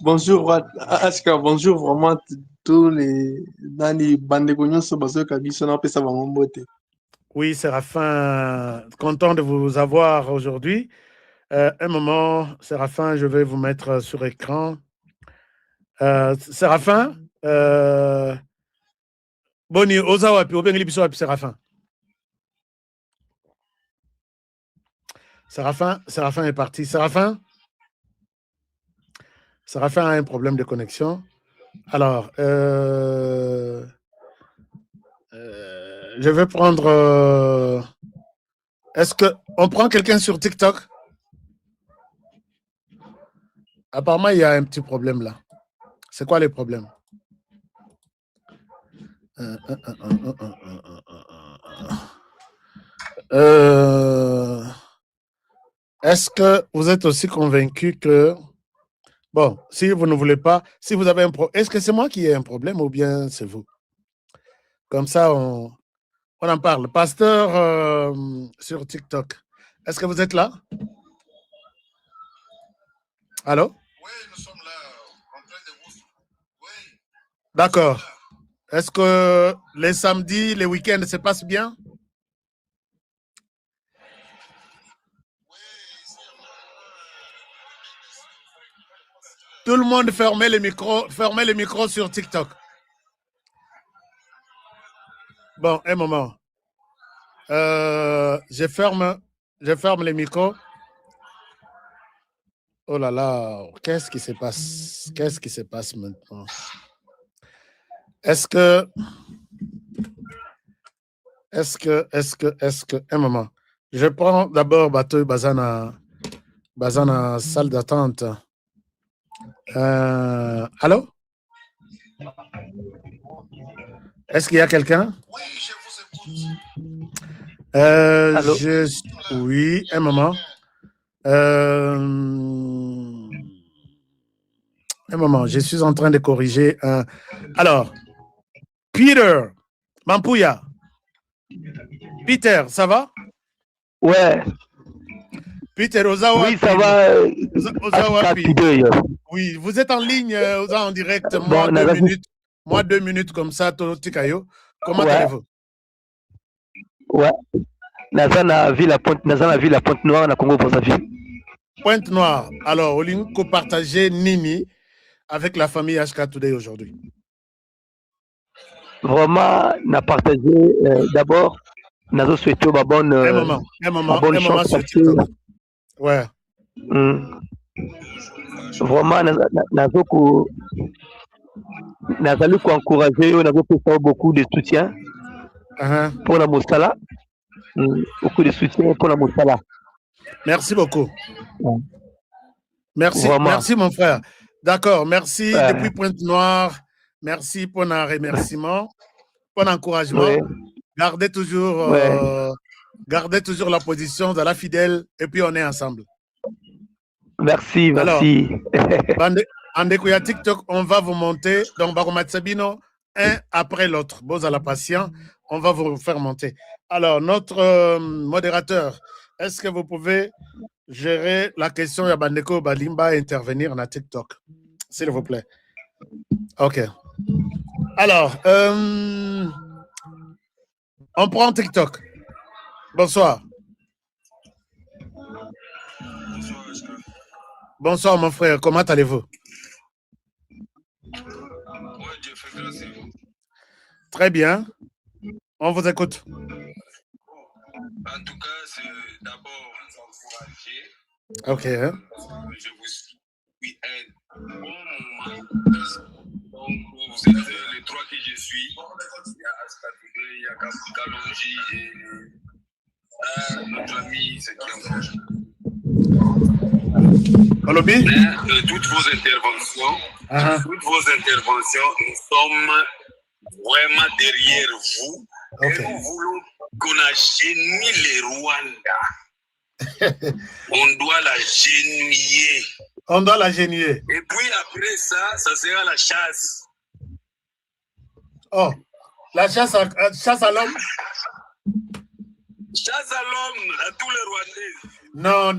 Bonjour, Aska, bonjour vraiment tous les dans les bandes de cognon sur Bazo Kabiso, on peut savoir mon beauté. Oui, Séraphin, content de vous avoir aujourd'hui. Un moment, Séraphin, je vais vous mettre sur écran. Séraphin, Boni, Ozawa, puis Obengi Biso, puis Séraphin. Séraphin est parti. Séraphin a un problème de connexion. Alors, je vais prendre. Est-ce qu'on prend quelqu'un sur TikTok? Apparemment, il y a un petit problème là. C'est quoi les problèmes? Est-ce que vous êtes aussi convaincu que... Bon, si vous ne voulez pas, si vous avez un problème, est-ce que c'est moi qui ai un problème ou bien c'est vous? Comme ça, on en parle. Pasteur sur TikTok, est-ce que vous êtes là? Allô? Oui, nous sommes là, en train de vous... Oui. D'accord. Est-ce que les samedis, les week-ends se passent bien? Tout le monde fermez les micros sur TikTok. Bon, un moment. Je ferme les micros. Oh là là, qu'est-ce qui se passe? Qu'est-ce qui se passe maintenant? Est-ce que, un moment. Je prends d'abord Bateau Bazana salle d'attente. Allô? Est-ce qu'il y a quelqu'un? Oui, je vous écoute. Allô? Oui, un moment. Un moment, je suis en train de corriger. Alors, Peter, Mampouya. Peter, ça va? Ouais. Peter, Ozawa. Oui, ça va. Ozawa. Oui, vous êtes en ligne, en direct. Bon, Moi, 2 minutes comme ça, Tikayo. Comment ouais. allez-vous? Ouais. Nazana ville la Pointe Noire, na Congo pour sa vie. Pointe Noire. Alors, Olinko partager Nini avec la famille HK Today aujourd'hui. Vraiment, n'a partagé d'abord, n'a souhaité une bonne un moment chance sur TikTok. Ouais. Vraiment, n'a fallu encourager, on a fait beaucoup de soutien pour la Moussala. Beaucoup de soutien pour la Moussala. Merci beaucoup. Merci mon frère. D'accord, merci depuis Pointe Noire. Merci pour un remerciement, pour l'encouragement. Ouais. Gardez toujours la position de la fidèle et puis on est ensemble. Merci. Alors, Andekouya TikTok, on va vous monter. Donc, Baromatsabino, un après l'autre. Bon, à la patient, on va vous faire monter. Alors, notre modérateur, est-ce que vous pouvez gérer la question de Bandeko Balimba intervenir dans TikTok? S'il vous plaît. OK. Alors, on prend TikTok. Bonsoir. Bonsoir, mon frère. Comment allez-vous? Très bien. On vous écoute. En tout cas, c'est d'abord vous encourager. OK. Je vous suis un bon moment. Donc, vous êtes les trois que je suis. Il y a Askatoube, il y a Kalonji et notre ami, c'est qui encore? Olobi? Toutes vos interventions, nous sommes vraiment derrière vous. Okay. Et nous voulons qu'on agenouille les Rwanda. On doit la genouiller. On doit la genouiller. Et puis après ça, ça sera la chasse. Oh, la chasse à l'homme. Chasse à l'homme à tous les Rwandais. Non.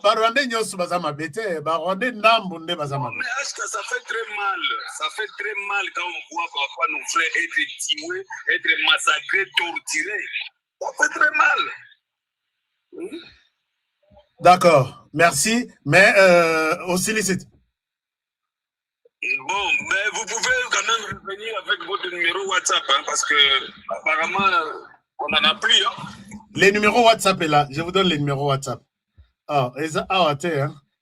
Rwandais nyonso baza mabete, Rwandais ndambu nde baza mabete. Mais est-ce que ça fait très mal? Ça fait très mal quand on voit parfois nos frères être tués, être massacrés, torturés. Ça fait très mal. D'accord, merci. Mais aussi licite. Bon, mais vous pouvez quand même revenir avec votre numéro WhatsApp, hein, parce que apparemment, on n'en a plus. Hein. Les numéros WhatsApp est là. Je vous donne les numéros WhatsApp.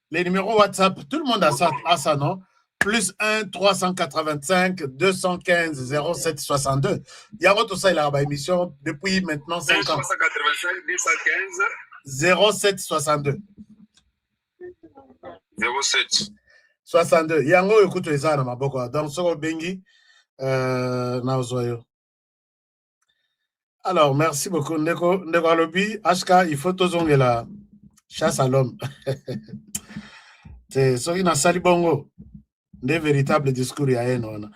Les numéros WhatsApp, tout le monde a ça, non? Plus 1 385 215 07 62. Il y a tout ça, il a une émission depuis maintenant 5 ans. 385 215 07 62. 07 62. Yango écoute les ça dans ma boko. Donc soko bengi naozoyo. Alors merci beaucoup ndeko alobi HK il faut tozonge la chasse à l'homme. C'est ce qui n'a sali bongo. Des véritables discours ya eno.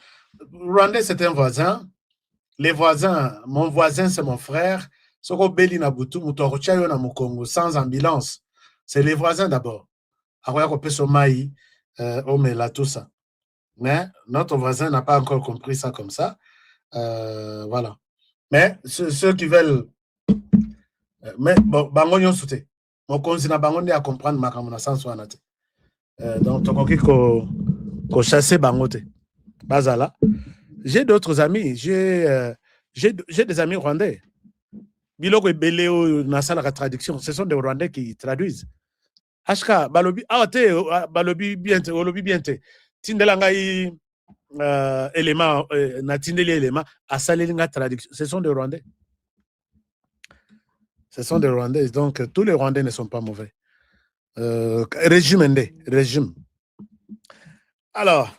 Rwandais c'est un voisin. Les voisins, mon voisin c'est mon frère. Soko beli na butu muto chayo na mukongo sans ambulance. C'est les voisins d'abord. Akoya ko peso mai là tout ça. Mais notre voisin n'a pas encore compris ça comme ça. Voilà. Mais ceux qui veulent mais bon bango nyon souté. Mon consina bango ne à comprendre makamona sans soinate. Donc tokoki ko chasser bangote. Bazala. J'ai d'autres amis, j'ai des amis rwandais. Biloko beleo na sala la traduction, ce sont des Rwandais qui traduisent. HK balobi balobi biente olobi biente. Tindela ngai élément na tindeli élément asaleli nga traduction. Ce sont des Rwandais. Ce sont des Rwandais, donc tous les Rwandais ne sont pas mauvais. Régime. Alors,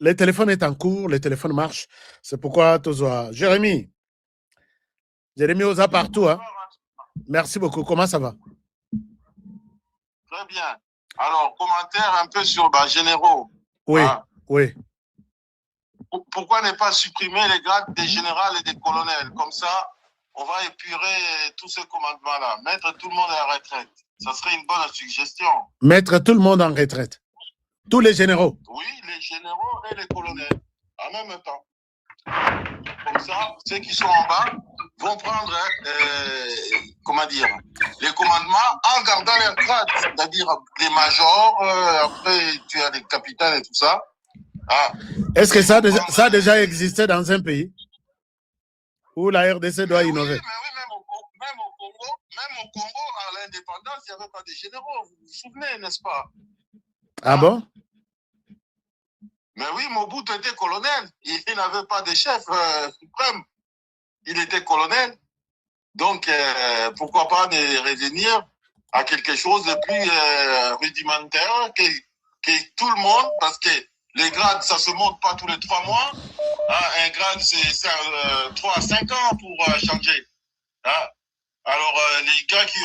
le téléphone est en cours, le téléphone marche. C'est pourquoi Tozoa. Jérémy Oza partout. Hein? Merci beaucoup. Comment ça va? Très bien. Alors, commentaire un peu sur généraux. Oui, oui. Pourquoi ne pas supprimer les grades des généraux et des colonels? Comme ça, on va épurer tous ces commandements-là. Mettre tout le monde à la retraite. Ça serait une bonne suggestion. Mettre tout le monde en retraite. Tous les généraux. Oui, les généraux et les colonels. En même temps. Comme ça, ceux qui sont en bas vont prendre, les commandements en gardant leur grade. C'est-à-dire les majors, après tu as les capitaines et tout ça. Ah. Est-ce que ça a déjà existé dans un pays où la RDC doit innover? Oui, mais même au Congo, à l'indépendance, il n'y avait pas de généraux. Vous vous souvenez, n'est-ce pas? Ah bon? Mais oui, Mobutu était colonel. Il n'avait pas de chef suprême. Il était colonel. Donc, pourquoi pas de revenir à quelque chose de plus rudimentaire que tout le monde, parce que les grades, ça ne se monte pas tous les 3 mois. Hein, un grade, c'est 3 à 5 ans pour changer. Hein. Alors, les gars qui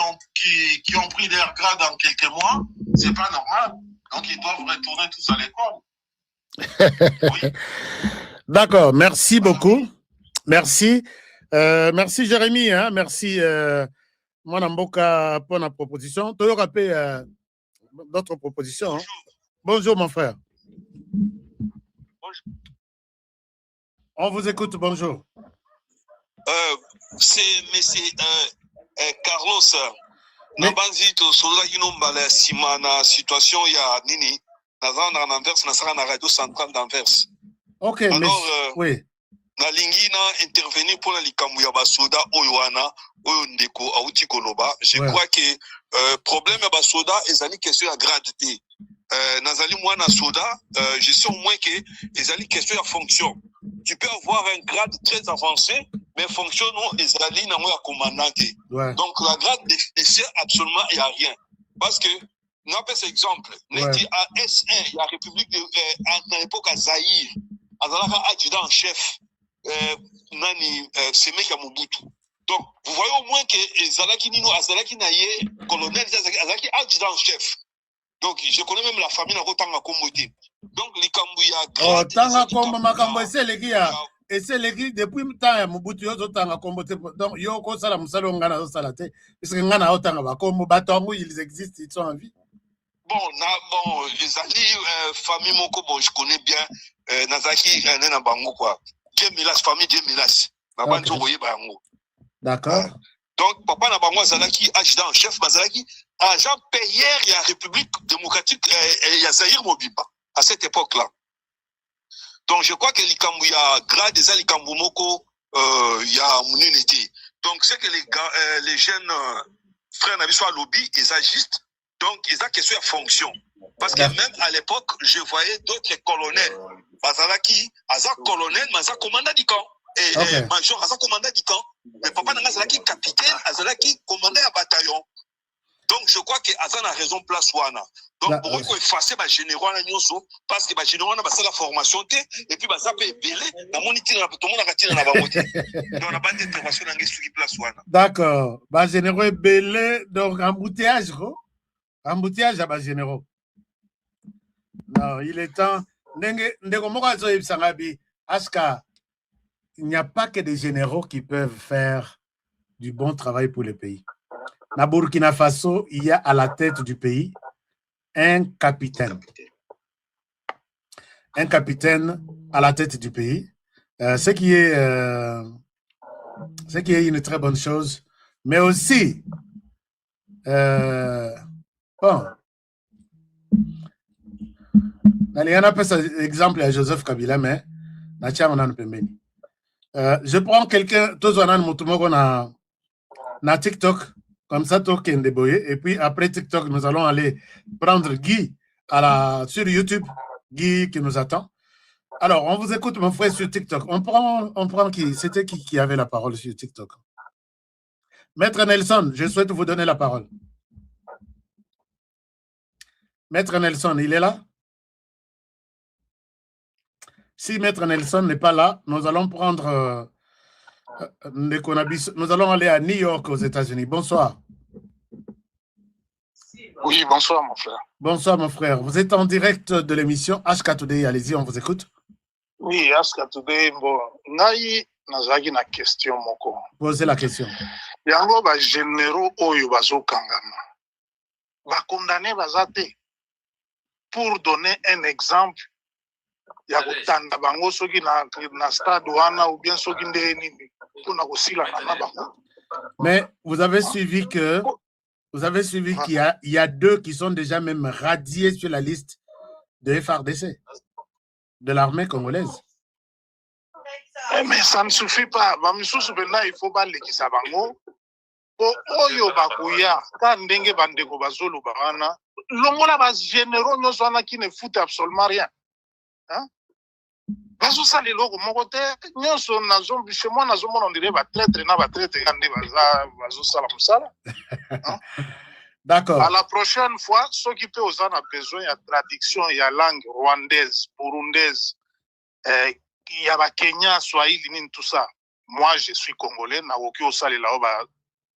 ont pris leur grade en quelques mois, c'est pas normal. Donc, ils doivent retourner tous à l'école. Oui. D'accord, merci beaucoup. Merci. Merci Jérémy, hein? Merci mon Mboka pour la proposition. Tu auras d'autres propositions. Hein? Bonjour mon frère. Bonjour. On vous écoute, bonjour. C'est monsieur Carlos. Nabanzi to sola inombala simana situation ya nini nazana na Anvers na sala na radio centrale d'Anvers. OK, alors oui. Na lingi na intervenir pour la likambu ya basoda oyoana oyo ndeko auti koloba. Je crois que problème ya basoda ezali question ya grade T. Nazali mwana soda, je sais au moins que ezali question ya fonction. Tu peux avoir un grade très avancé, mais fonction non ezali na moi commandant. Ouais. Donc la grade ne sert absolument à rien. Parce que, on a cet exemple, ouais. Dit à S1, la République de à l'époque à Zaïre, Azalaka adjudant en chef, Nani Semek Mobutu. Donc, vous voyez au moins que Zalaki Nino, Azalaki Naye, colonel, Azalaki adjudant en chef. Donc, je connais même la famille dans Tanga Komboté. Donc, les Kambouya. Oh, Tanga Kombo, Makambo, c'est les gars. et c'est l'église depuis le temps, Mobutu, donc, Yoko Sala Moussalo Ngana Salate, parce que Ngana Otanga, comme Batongo, ils existent, ils sont en vie. Bon, les alliés, famille Moko, bon, je connais bien, Nazaki, Nena Bango, quoi. Djemilas, famille Djemilas. D'accord. Donc, papa Nabango Zalaki, adjudant en chef, Mazalaki, agent payeur, il y a la République démocratique, il y a Zahir Mobimba, à cette époque-là. Donc, je crois que il y a grade des Alikambu Moko, il y a Moununiti. Donc, c'est que les jeunes frères Nabiso à lobby, ils agissent, donc ils ont question de fonction. Parce que même à l'époque, je voyais d'autres colonels. Bazalaki, Aza colonel, Maza commandant du camp. Et major, Aza commandant du camp. Mais papa Nazalaki capitaine, Azalaki commandant à bataillon. Donc, je crois que Azan a raison place Wana. Donc, pour eux, effacer les généraux parce que les généraux ont la formation et puis ça peut épeler. D'accord. Les généraux ébélés, donc embouteillage, quoi. Embouteillage à les généraux. Non, il est temps. Aska, il n'y a pas que des généraux qui peuvent faire du bon travail pour le pays. Na Burkina Faso, il y a à la tête du pays un capitaine. Un capitaine à la tête du pays. Ce qui est une très bonne chose. Mais aussi, bon, il y en a pas exemple à Joseph Kabila, mais je prends quelqu'un, na TikTok, comme ça, et puis après TikTok, nous allons aller prendre Guy sur YouTube, Guy qui nous attend. Alors, on vous écoute, mon frère, sur TikTok. On prend qui? C'était qui avait la parole sur TikTok? Maître Nelson, je souhaite vous donner la parole. Maître Nelson, il est là? Si Maître Nelson n'est pas là, nous allons prendre... nous allons aller à New York, aux États-Unis. Bonsoir. Oui, bonsoir, mon frère. Bonsoir, mon frère. Vous êtes en direct de l'émission HK Today. Allez-y, on vous écoute. Oui, HK Today. Bon, naï, nazaki na question moko. Posez la question. Yango ba généraux oyo bazo kangama. Ba condamné bazate. Pour donner un exemple, ya kotanda bango soki na stade wana ou bien soki nde nini. Mais vous avez suivi qu'il y a deux qui sont déjà même radiés sur la liste de FRDC, de l'armée congolaise. Mais ça ne suffit pas. Il faut pas les kisabango. Oyo bakuya kandenge bandeko bazolo barana. Longola bas généraux nyoswana qui ne foutent absolument rien. Hein? Bazo sali loko mokote nyonso nazo chez moi nazo mona on dirait ba traître na ba traître kande bazo sala musala. D'accord. À la prochaine fois, ceux qui peuvent en avoir besoin de traduction, il y a langue rwandaise, burundaise, il y a Kenya, Swahili, tout ça. Moi, je suis congolais, na woki osali la ba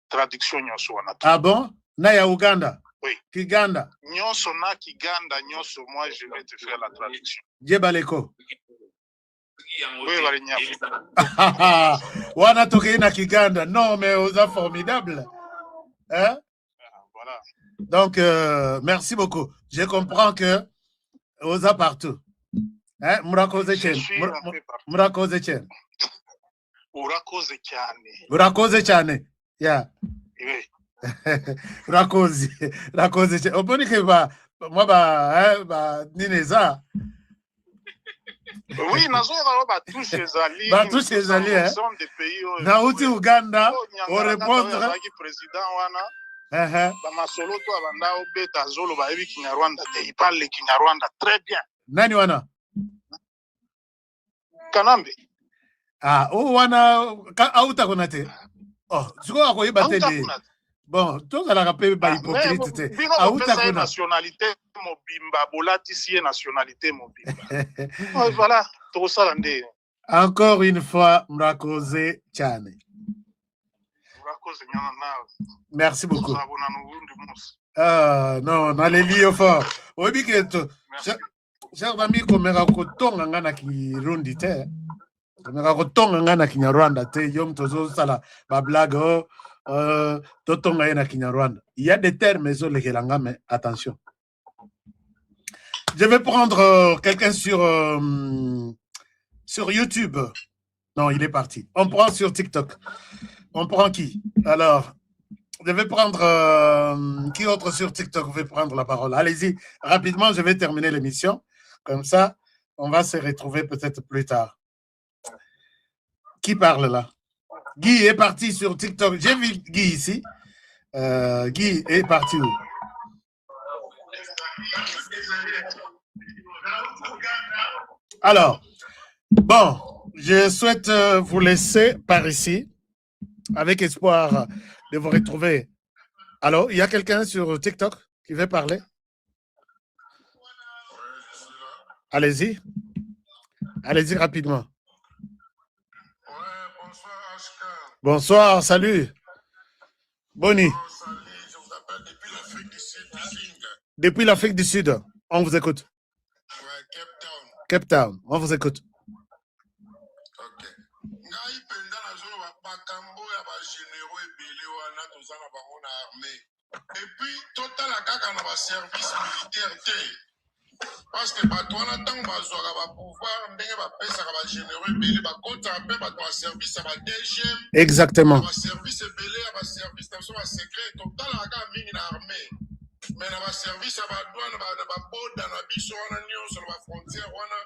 traduction nyonso wana. Ah bon? Na ya Uganda? Oui. Kiganda? Nyonso na Kiganda, nyonso, moi, je vais te faire la traduction. Djebaleko. Oui, Valignafu. Wana toke na Kiganda. Non, mais osa formidable. Hein? Voilà. Donc, merci beaucoup. Je comprends que osa partout. Hein? Murakoze Chen. Murakoze Chen. Urakoze cyane. Urakoze cyane. Yeah. Oui. Rakoze Chen. Oponi ke ba nineza. Oui, nazo ba touche ezali. Ba touche ezali, hein. Na uti Uganda, au répondre président wana. Ba masolo to abanda obeta zolo ba ebi Kinyarwanda te, il parle Kinyarwanda très bien. Nani wana? Kanambe. Ah, wana auta konate. Oh, siko akoyiba te. Bon, tout ça la rappelle pas hypocrite te. Auta konate nationalité mobimba bolatisie nationalité mobimba. Voilà, tout ça landé. Encore une fois, Murakoze Chane. Merci beaucoup. Non, naleli au fort. Obi keto. Cher ami, comme Rakotonga ngana ki rundi te. Tonga na Kinyarwanda te yom tozo sala ba blague tonga na Kinyarwanda. Il y a des termes mais attention. Je vais prendre quelqu'un sur YouTube. Non, il est parti. On prend sur TikTok. On prend qui? Alors, je vais prendre qui autre sur TikTok veut prendre la parole? Allez-y, rapidement, je vais terminer l'émission. Comme ça, on va se retrouver peut-être plus tard. Qui parle là? Guy est parti sur TikTok. J'ai vu Guy ici. Guy est parti où? Alors, bon, je souhaite vous laisser par ici avec espoir de vous retrouver. Alors, il y a quelqu'un sur TikTok qui veut parler? Allez-y. Allez-y rapidement. Bonsoir, salut. Bonnie. Je vous appelle depuis l'Afrique du Sud. Depuis l'Afrique du Sud, on vous écoute. Ouais, Cape Town. Cape Town, on vous écoute. Ok. Ngai penda na zone ba kambo ya ba généraux ebele wana tozana bango na armée. Et puis total kaka na ba service militaire te. Parce que bato wana ntango bazwaka ba pouvoir ndenge bapesaka ba généraux ebele bakotaka mpe bato ba service ya ba DGM. Exactement. Ba service ebele ya ba service na biso ba secret totalaka kaka mingi na armée. Mais na ba service ya ba douane na ba boda na biso wana nyonso na ba frontière wana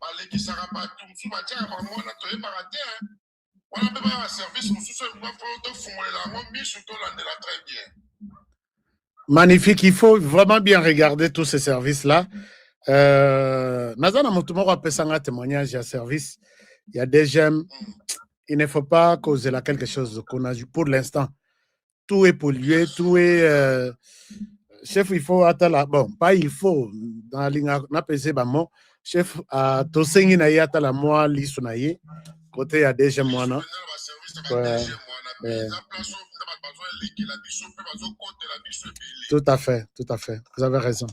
balekisaka bato mosusu batiaka bango wana toyebaka te wana mpe baya ba service mosusu fo tofungolela yango miso tolandela très bien. Magnifique, il faut vraiment bien regarder tous ces services-là. Nazana Motumoro a fait un témoignage à service. Il y a des gemmes. Il ne faut pas causer là quelque chose qu'on a vu pour l'instant. Tout est pollué, tout est. Chef, il faut attendre. Bon, pas il faut. Dans la ligne, on a pesé bamo. Chef, à Tosengi na yata la moi lisunaye. Côté il y a des gemmes moi non. Tout à fait, tout à fait. Vous avez raison.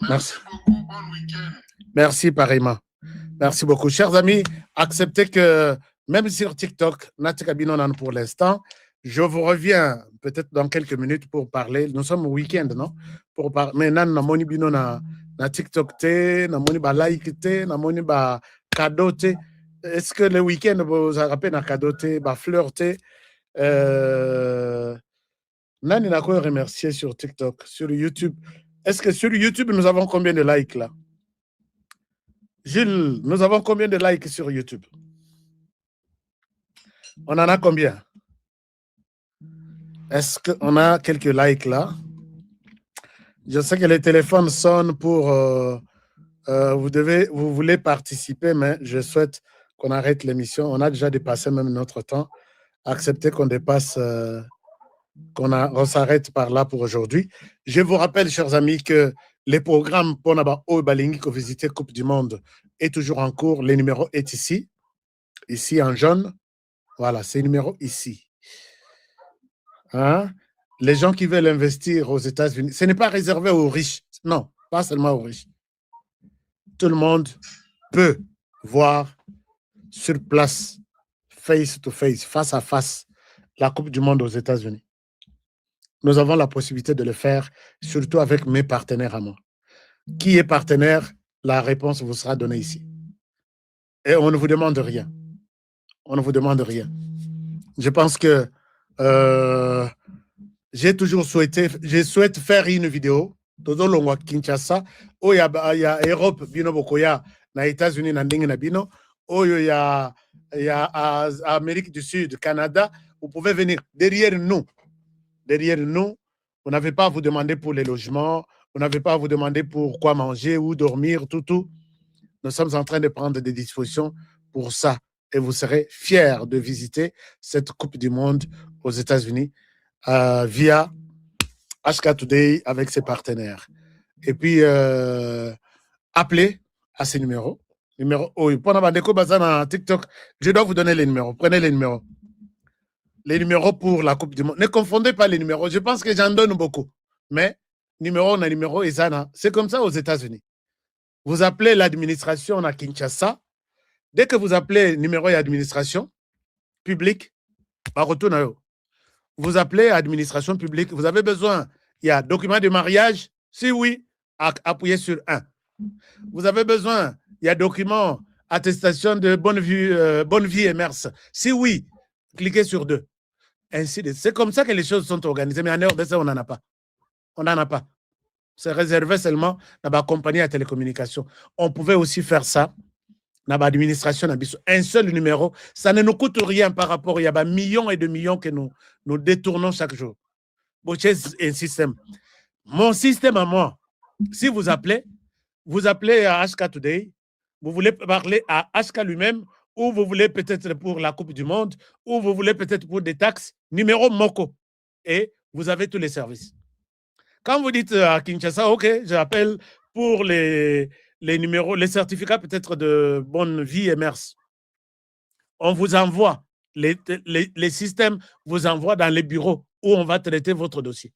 Merci beaucoup, bon week-end. Merci pareillement. Merci beaucoup. Chers amis, acceptez que même sur TikTok, pour l'instant, je vous reviens peut-être dans quelques minutes pour parler. Nous sommes au week-end, non? Pour parler. Mais nan na moni bino na TikTok te, na moni ba like te, na moni ba cadeau te. Est-ce que le week-end vous rappelez un cadeau te, ba fleur te? Nani n'a quoi remercier sur TikTok, sur YouTube. Est-ce que sur YouTube, nous avons combien de likes là? Gilles, nous avons combien de likes sur YouTube? On en a combien? Est-ce qu'on a quelques likes là? Je sais que les téléphones sonnent pour... vous voulez participer, mais je souhaite qu'on arrête l'émission. On a déjà dépassé même notre temps. Acceptez qu'on dépasse... on s'arrête par là pour aujourd'hui. Je vous rappelle, chers amis, que les programmes pour Balingi que visiter Coupe du Monde est toujours en cours. Le numéro est ici en jaune. Voilà, c'est le numéro ici. Hein? Les gens qui veulent investir aux États-Unis, ce n'est pas réservé aux riches. Non, pas seulement aux riches. Tout le monde peut voir sur place, face to face, face à face, la Coupe du Monde aux États-Unis. Nous avons la possibilité de le faire, surtout avec mes partenaires à moi. Qui est partenaire? La réponse vous sera donnée ici. Et on ne vous demande rien. On ne vous demande rien. Je pense que j'ai toujours souhaité, je souhaite faire une vidéo. Todo longwa Kinshasa, oya Europe bino bokoya na États-Unis na ndenge na bino, oyo ya Amérique du Sud, Canada, vous pouvez venir derrière nous. Derrière nous, vous n'avez pas à vous demander pour les logements, vous n'avez pas à vous demander pour quoi manger ou dormir, tout. Nous sommes en train de prendre des dispositions pour ça. Et vous serez fiers de visiter cette Coupe du Monde aux États-Unis via HK Today avec ses partenaires. Et puis, appelez à ces numéros. Pendant TikTok, je dois vous donner les numéros. Prenez les numéros. Les numéros pour la Coupe du Monde. Ne confondez pas les numéros. Je pense que j'en donne beaucoup. Mais numéro, on a numéro et ça, c'est comme ça aux États-Unis. Vous appelez l'administration à Kinshasa. Dès que vous appelez numéro et administration publique, vous appelez administration publique, vous avez besoin, il y a document de mariage, si oui, appuyez sur 1. Vous avez besoin, il y a document, attestation de bonne vie et mœurs, si oui, cliquez sur 2. Ainsi de suite. C'est comme ça que les choses sont organisées, mais en RDC, on n'en a pas. On n'en a pas. C'est réservé seulement dans la compagnie à télécommunications. On pouvait aussi faire ça dans l'administration. Un seul numéro, ça ne nous coûte rien par rapport, il y a des millions et de millions que nous détournons chaque jour. Bon, c'est un système. Mon système à moi, si vous appelez à HK Today, vous voulez parler à HK lui-même, ou vous voulez peut-être pour la Coupe du Monde, ou vous voulez peut-être pour des taxes, numéro Moko. Et vous avez tous les services. Quand vous dites à Kinshasa, OK, j'appelle pour les numéros, les certificats peut-être de bonne vie et mœurs. On vous envoie, les systèmes vous envoient dans les bureaux où on va traiter votre dossier.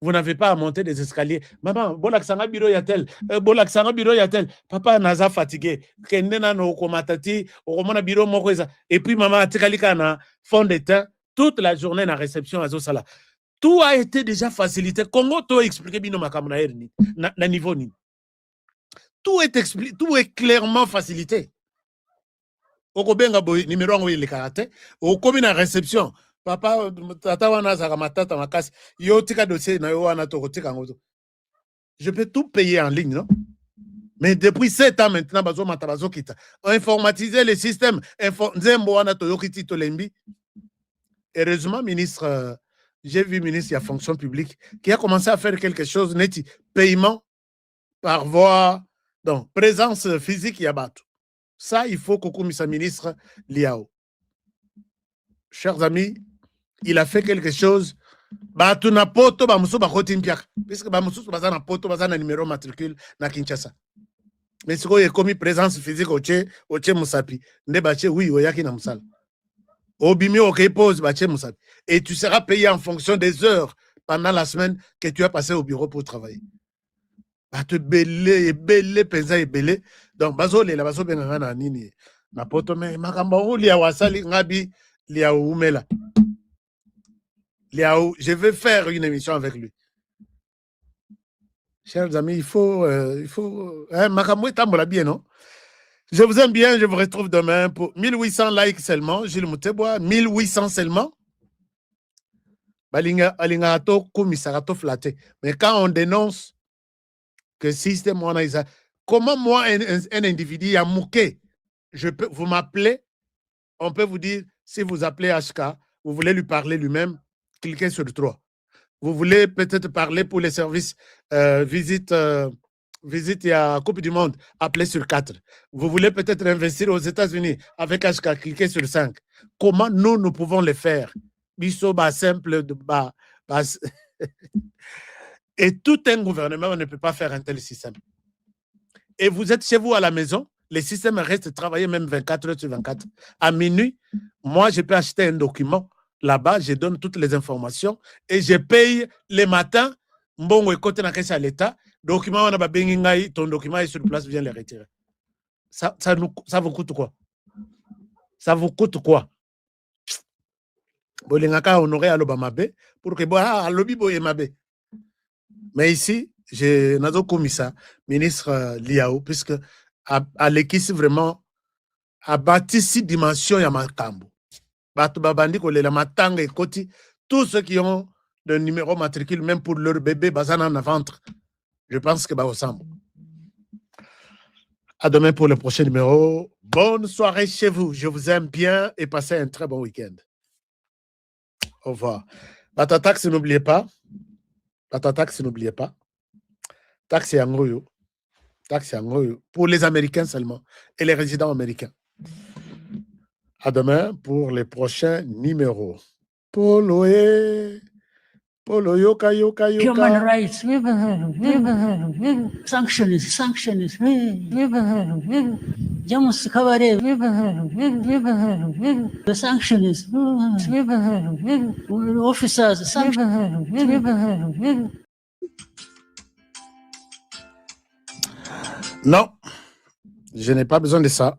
Vous n'avez pas à monter des escaliers. Maman, Bolaksanga bureau yatel, Bolaksanga bureau yatel. Papa naza fatigué. Kendena no komatati, Romana bureau mokoza. Et puis maman atikalika na fond de teint toute la journée na réception à Zosala. Tout a été déjà facilité. Congo to expliqué bino makamuna erni na niveau ni. Tout est clairement facilité. Okobenga boy numéro ngo ile karate, okomi na réception. Papa, tata wana zaka matata makasi, yo tika dossier na yo wana to tika ngoto. Je peux tout payer en ligne, non? Mais depuis 7 ans maintenant, bazo matabazo kita. Informatiser les systèmes, nzembo wana to yokiti to lembi. Heureusement, ministre, j'ai vu ministre de la fonction publique qui a commencé à faire quelque chose, neti, paiement par voie, donc présence physique yabatu. Ça, il faut que ministre Liao. Chers amis, il a fait quelque chose. Batu na poto ba musu ba khoti mpiaka. Puisque ba musu baza na poto baza na numéro matricule na Kinshasa. Mais ce qu'il y a commis présence physique oche musapi. Nde bache oui oyaki na musala. Obimi ok pose bache musapi. Et tu seras payé en fonction des heures pendant la semaine que tu as passé au bureau pour travailler. Batu belé penza et belé. Donc bazo le la bazo benga na nini na poto me makamba uli awasali ngabi lia umela. Je vais faire une émission avec lui. Chers amis, il faut Makamwe Tambola bien, non? Je vous aime bien, je vous retrouve demain pour 1800 likes seulement. Gilles Moutebois, 1800 seulement. Balinga alingato kumisarato flatté. Mais quand on dénonce que système on a comment moi un individu a mouqué, vous m'appelez, on peut vous dire si vous appelez HK, vous voulez lui parler lui-même, cliquez sur le 3. Vous voulez peut-être parler pour les services visite à Coupe du Monde, appelez sur 4. Vous voulez peut-être investir aux États-Unis avec HK, cliquez sur 5. Comment nous pouvons le faire? Biso ba simple de ba. Et tout un gouvernement ne peut pas faire un tel système. Et vous êtes chez vous à la maison, les systèmes restent travailler même 24 heures sur 24. À minuit, moi, je peux acheter un document. Là-bas, je donne toutes les informations et je paye les matins. Mbongo écoute na caisse à l'État. Document, on a bengingai, ton document est sur place, viens les retirer. Ça vous coûte quoi? Ça vous coûte quoi? Bolingaka honoré à l'Obamabe pour que à l'Obibo Yemabe. Mais ici, j'ai Nazo Komissa, ministre Liao, puisque à l'équipe vraiment a bâti 6 dimensions ya makambo. Batu babandi ko lela matanga ekoti, tous ceux qui ont le numéro matricule même pour leur bébé bazana na ventre. Je pense que ba ensemble. À demain pour le prochain numéro. Bonne soirée chez vous. Je vous aime bien et passez un très bon week-end. Au revoir. Batatax, n'oubliez pas. Batatax, n'oubliez pas. Taxi Angoyo. Taxi Angoyo. Pour les Américains seulement. Et les résidents américains. À demain pour les prochains numéros. Poloé. Polo yoka. Human rights. Sanctions. Jamus Kavare. The sanctions. Officers. Non, je n'ai pas besoin de ça.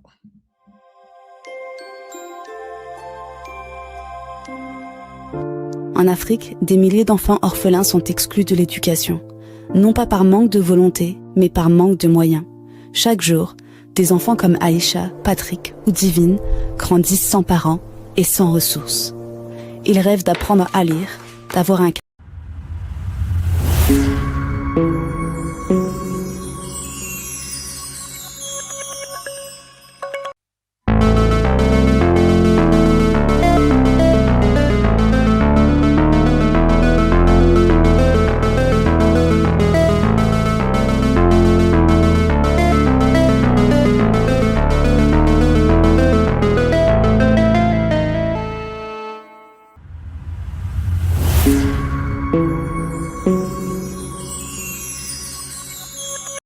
En Afrique, des milliers d'enfants orphelins sont exclus de l'éducation, non pas par manque de volonté, mais par manque de moyens. Chaque jour, des enfants comme Aïcha, Patrick ou Divine grandissent sans parents et sans ressources. Ils rêvent d'apprendre à lire, d'avoir un